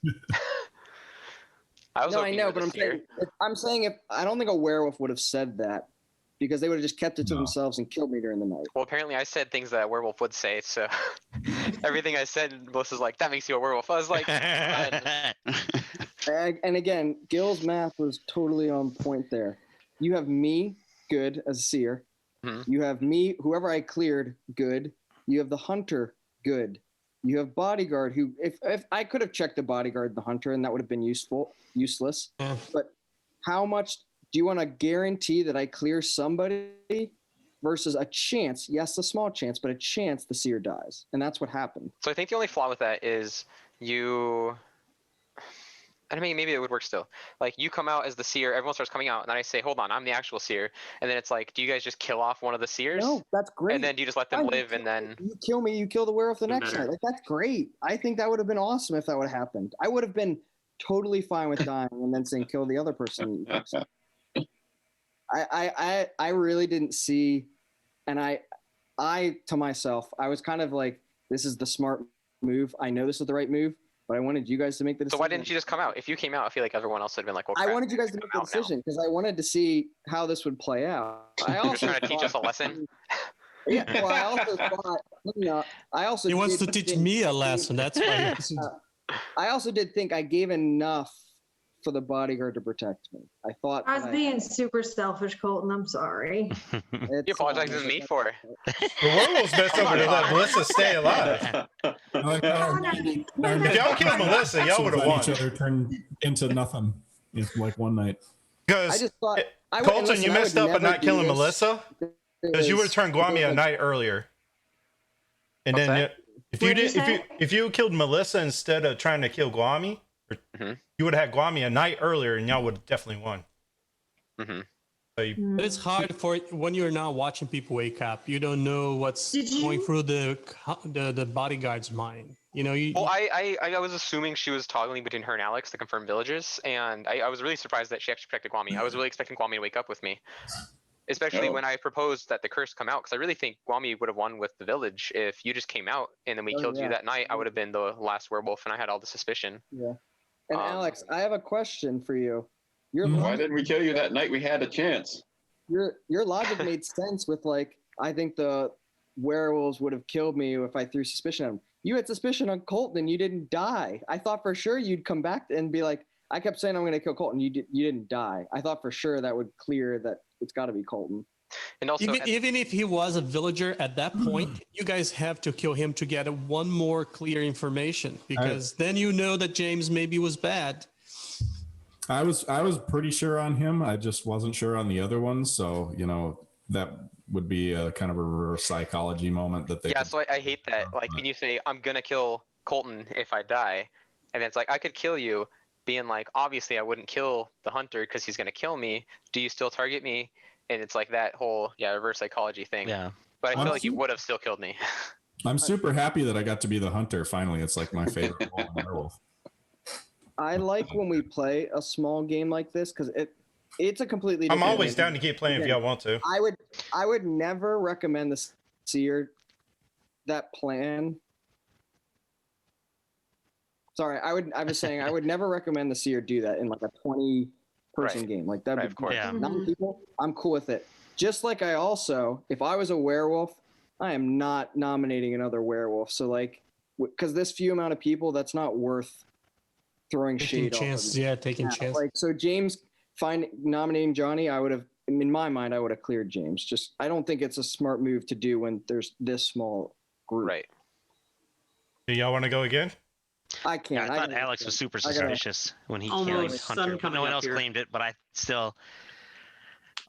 I was. No, I know, but I'm saying if I don't think a werewolf would have said that, because they would have just kept it to themselves and killed me during the night. Well, apparently I said things that a werewolf would say, so everything I said, Melissa's like, that makes you a werewolf. I was like, and again, Gil's math was totally on point there. You have me, good, as a seer. Mm-hmm. You have me, whoever I cleared, good. You have the hunter, good. You have bodyguard, who, if I could have checked the bodyguard and the hunter, and that would have been useless. Yeah. But how much do you want to guarantee that I clear somebody versus a chance? Yes, a small chance, but a chance the seer dies. And that's what happened. So I think the only flaw with that is I mean, maybe it would work still. Like, you come out as the seer, everyone starts coming out, and then I say, hold on, I'm the actual seer. And then it's like, do you guys just kill off one of the seers? No, that's great. And then do you just let them live, and then... You kill me, you kill the werewolf the next night. Like, that's great. I think that would have been awesome if that would have happened. I would have been totally fine with dying and then saying, kill the other person. I really didn't see, and I to myself, I was kind of like, this is the smart move. I know this is the right move, but I wanted you guys to make the decision. So why didn't you just come out? If you came out, I feel like everyone else would have been like, well, crap, I wanted you guys to make the decision because I wanted to see how this would play out. I You're also just trying to teach us a lesson? Yeah, well, I also thought, I also He wants to did teach think- me a lesson. That's why. I also did think I gave enough for the bodyguard to protect me. I thought I was that being super selfish, Colton. I'm sorry. it's, You apologize to me for it. The werewolves messed over to let Melissa stay alive. If y'all killed Melissa, y'all would have won. Each other turned into nothing. It's like one night. I Because just thought Colton, listen, you I would messed up by never not do killing this. Melissa, because you would have turned Guami a night earlier. And What's then that? if you What'd you did, say? if you killed Melissa instead of trying to kill Guami, Mhm. you would have had Guami a night earlier, and y'all would have definitely won. Mhm. So you, But it's hard for when you're not watching people wake up. You don't know what's Did you- going through the bodyguard's mind. You know, Well, I was assuming she was toggling between her and Alex, the confirmed villagers, and I was really surprised that she actually protected Guami. I was really expecting Guami to wake up with me, especially Oh. when I proposed that the curse come out, because I really think Guami would have won with the village if you just came out and then we Oh, killed yeah. you that night. I would have been the last werewolf, and I had all the suspicion. Yeah. And Alex, Um, I have a question for you. Your Mhm. Why logic, didn't we kill you that night? We had a chance. your logic made sense with like I think the werewolves would have killed me if I threw suspicion on them. You had suspicion on Colton and you didn't die. I thought for sure you'd come back and be like, I kept saying I'm going to kill Colton. You didn't die. I thought for sure that would clear that it's got to be Colton. And also, even if he was a villager at that point, you guys have to kill him to get one more clear information, because then you know that James maybe was bad. I was pretty sure on him. I just wasn't sure on the other ones. So, you know, that would be a kind of a reverse psychology moment that they yeah, could- so I hate that. Like when you say I'm gonna kill Colton if I die, and then it's like I could kill you, being like obviously I wouldn't kill the hunter because he's gonna kill me. Do you still target me? And it's like that whole reverse psychology thing. Yeah. But I feel I'm like you su- would have still killed me. I'm super happy that I got to be the hunter. Finally, it's like my favorite role in Werewolf. I like when we play a small game like this because it's a completely I'm different always game. down to keep playing if Again, y'all want to. I would never recommend the seer that plan. Sorry, I'm just saying I would never recommend the seer do that in like a 20 person Right. game. Like that Right, would of course. Yeah. 9 people, I'm cool with it. Just like I also, if I was a werewolf, I am not nominating another werewolf. So like, because this few amount of people, that's not worth throwing Taking shade off of chances, me. yeah, taking Yeah, chances. like so James nominating Johnny, I would have in my mind I would have cleared James. Just I don't think it's a smart move to do when there's this small group. Right. Do y'all want to go again? I Yeah, can't. I thought gotta- Alex was super I gotta- suspicious when he Almost killed sun Hunter. But coming no one up else here. claimed it, but I still.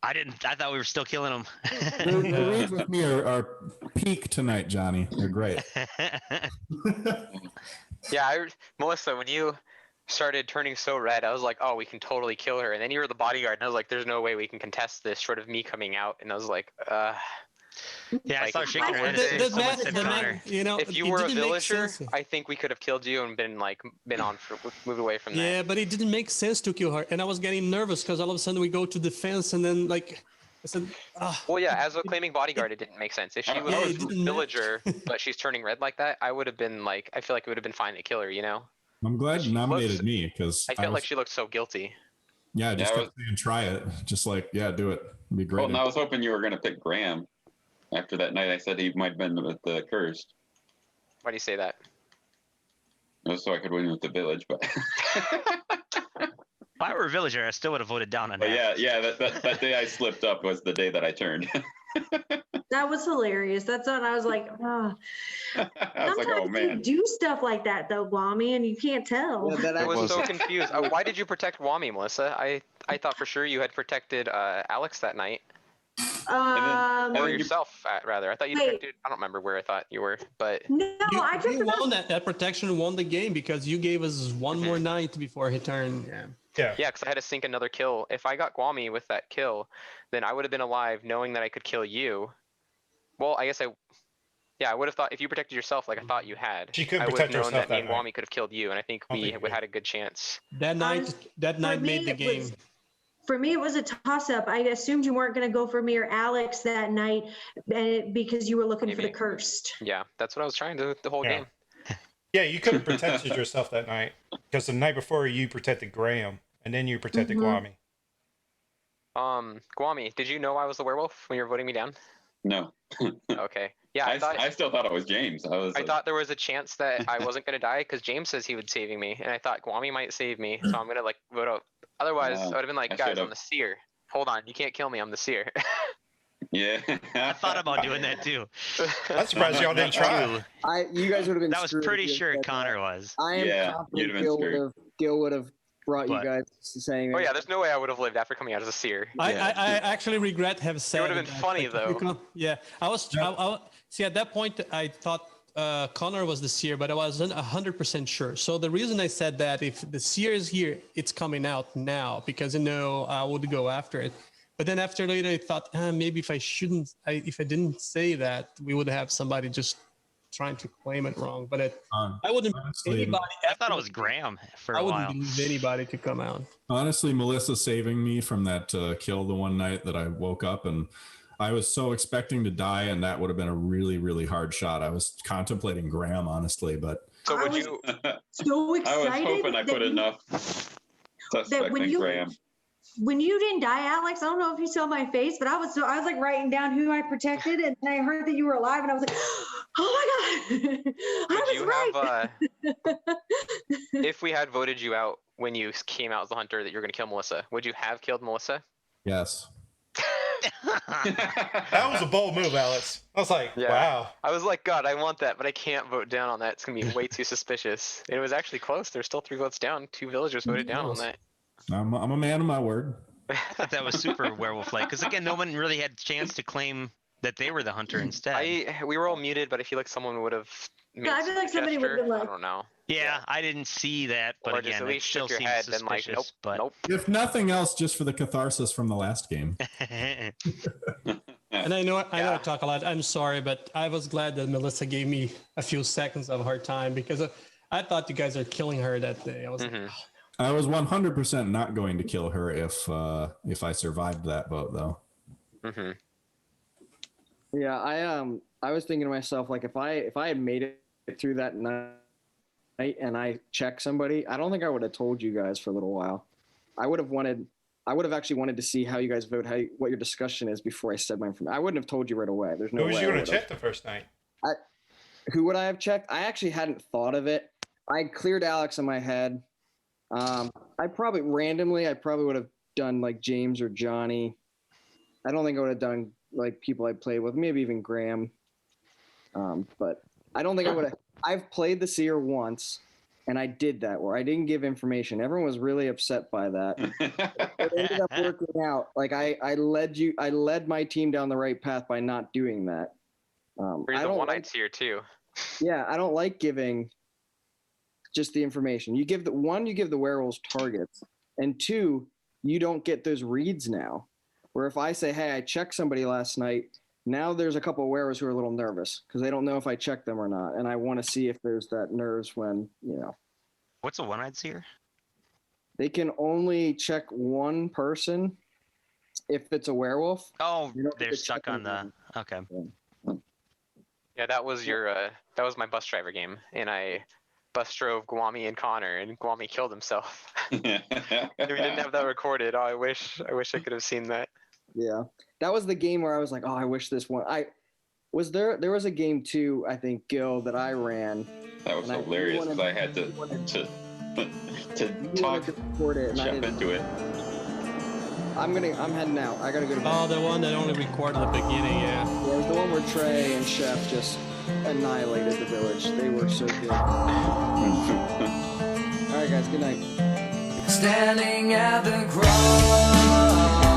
I didn't. I thought we were still killing him. The reads with me are peak tonight, Johnny. They're great. Yeah, Melissa, when you started turning so red, I was like, oh, we can totally kill her. And then you were the bodyguard, and I was like, there's no way we can contest this short of me coming out. And I was like, Yeah, I Like, saw her shaking her head. the- as soon the as someone math- said the Connor. you know, if you it were a didn't make villager, sense. I think we could have killed you and been moved away from that. Yeah, but it didn't make sense to kill her, and I was getting nervous because all of a sudden we go to defense, and then like I said, Well, yeah, as a claiming bodyguard, it didn't make sense. If she was Yeah, a it didn't villager, but she's turning red like that, I would have been like, I feel like it would have been fine to kill her, you know? I'm glad She you nominated looks- me because I felt like she looked so guilty. I just Yeah, I kept saying try it. Just like, yeah, do it. It'd be great. Well, I was hoping you were going to pick Graham. After that night, I said he might have been with the cursed, Why do you say that? just so I could win with the village. But, If I were a villager, I still would have voted down on but that. yeah, that day I slipped up was the day that I turned. That was hilarious. That's what I was like, oh. I was like, oh Sometimes you man. do stuff like that though, Guami, and you can't tell. Yeah, that I was actually- so confused. Why did you protect Wami, Melissa? I thought for sure you had protected Alex that night. Um, Or you- yourself, rather. I thought you Wait. protected. I don't remember where I thought you were, but no, you, I you took won that protection won the game because you gave us one more night before he turned. Yeah. yeah, because I had to sink another kill. If I got Guami with that kill, then I would have been alive knowing that I could kill you. Well, I guess I would have thought if you protected yourself like I thought you had, She couldn't I would have protect known herself that me that and night. Guami could have killed you, and I think I don't we think we had a good chance. That night, was- that night me, made the it game. was- For me, it was a toss-up. I assumed you weren't going to go for me or Alex that night because you were looking for the Maybe. cursed. Yeah, that's what I was trying to do the whole Yeah. game. Yeah, you could have protected yourself that night because the night before you protected Graham and then you protected Mhm. Guami. Guami, did you know I was the werewolf when you were voting me down? No, Okay. Yeah, I still thought it was James. I thought there was a chance that I wasn't gonna die because James says he would saving me, and I thought Guami might save me, so I'm gonna like vote out. Otherwise, I would have been like, I guys, should've. I'm the seer. Hold on, you can't kill me. I'm the seer. yeah. I thought about doing that too. I'm surprised y'all didn't try. you guys would have been. That was screwed pretty if you sure said that. Connor was. I am Yeah, you'd confident have been Gil would have brought But- you guys saying. Oh yeah, there's no way I would have lived after coming out as a seer. I actually regret have said would've been that, funny, like, though. Yeah, I was. See, at that point, I thought Connor was the seer, but I wasn't 100% sure. So the reason I said that, if the seer is here, it's coming out now, because I would go after it. But then after later, I thought maybe if I didn't say that, we would have somebody just trying to claim it wrong. But I wouldn't. Honestly, Anybody. I thought it was Graham for a wouldn't while. believe anybody to come out. Honestly, Melissa saving me from that kill the one night that I woke up and I was so expecting to die, and that would have been a really, really hard shot. I was contemplating Graham, honestly, but So would you? So I excited. was hoping I that put you- enough suspecting Graham. When you didn't die, Alex, I don't know if you saw my face, but I was like writing down who I protected, and then I heard that you were alive, and I was like, oh my god, I was right. If we had voted you out when you came out as the hunter that you're going to kill Melissa, would you have killed Melissa? yes. That was a bold move, Alex. I was like, Yeah. wow. I was like, God, I want that, but I can't vote down on that. It's going to be way too suspicious. And it was actually close. There's still 3 votes down. 2 villagers voted down on that. I'm a man of my word. I thought that was super werewolf-like, because again, no one really had a chance to claim that they were the hunter instead. We were all muted, but I feel like someone would have made I feel like somebody would have been like, I don't know. Yeah, I didn't see that, but Or just again, at it least still shook your seems head, then like, suspicious. nope, nope. If nothing else, just for the catharsis from the last game. And I know I Yeah. talk a lot. I'm sorry, but I was glad that Melissa gave me a few seconds of her time, because I thought you guys are killing her that day. I was like, I was 100% not going to kill her if I survived that vote, though. Mm-hmm. Yeah, I was thinking to myself, like, if I had made it through that night and I checked somebody, I don't think I would have told you guys for a little while. I would have actually wanted to see how you guys vote, what your discussion is before I said my information. I wouldn't have told you right away. There's no Who was way you I going to would've. check the first night? Who would I have checked? I actually hadn't thought of it. I cleared Alex in my head. I probably would have done like James or Johnny. I don't think I would have done like people I played with, maybe even Graham. But I don't think I would have. I've played the seer once, and I did that where I didn't give information. Everyone was really upset by that. It ended up working out. Like I led my team down the right path by not doing that. You're I the don't one-eyed like, seer too. yeah, I don't like giving just the information. You give the werewolves targets, and 2, you don't get those reads now. Where if I say, hey, I checked somebody last night, now there's a couple of werewolves who are a little nervous because they don't know if I checked them or not, and I want to see if there's that nerves when, What's a one-eyed seer? they can only check one person if it's a werewolf. Oh, You don't get they're to stuck check on the. them. Okay. Yeah, that was that was my bus driver game, and I bus drove Guami and Connor, and Guami killed himself. We didn't have that recorded. Oh, I wish I could have seen that. Yeah, that was the game where I was like, oh, I wish this one. There was a game too, I think, Gil, that I ran. That was And hilarious because I had to talk, record it, and I jump didn't. into it. I'm heading out. I gotta go to bed. oh, the one that only recorded the beginning, yeah. Yeah, it was the one where Trey and Chef just annihilated the village. They were so good. All right, guys. Good night. Standing at the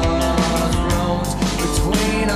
crossroads between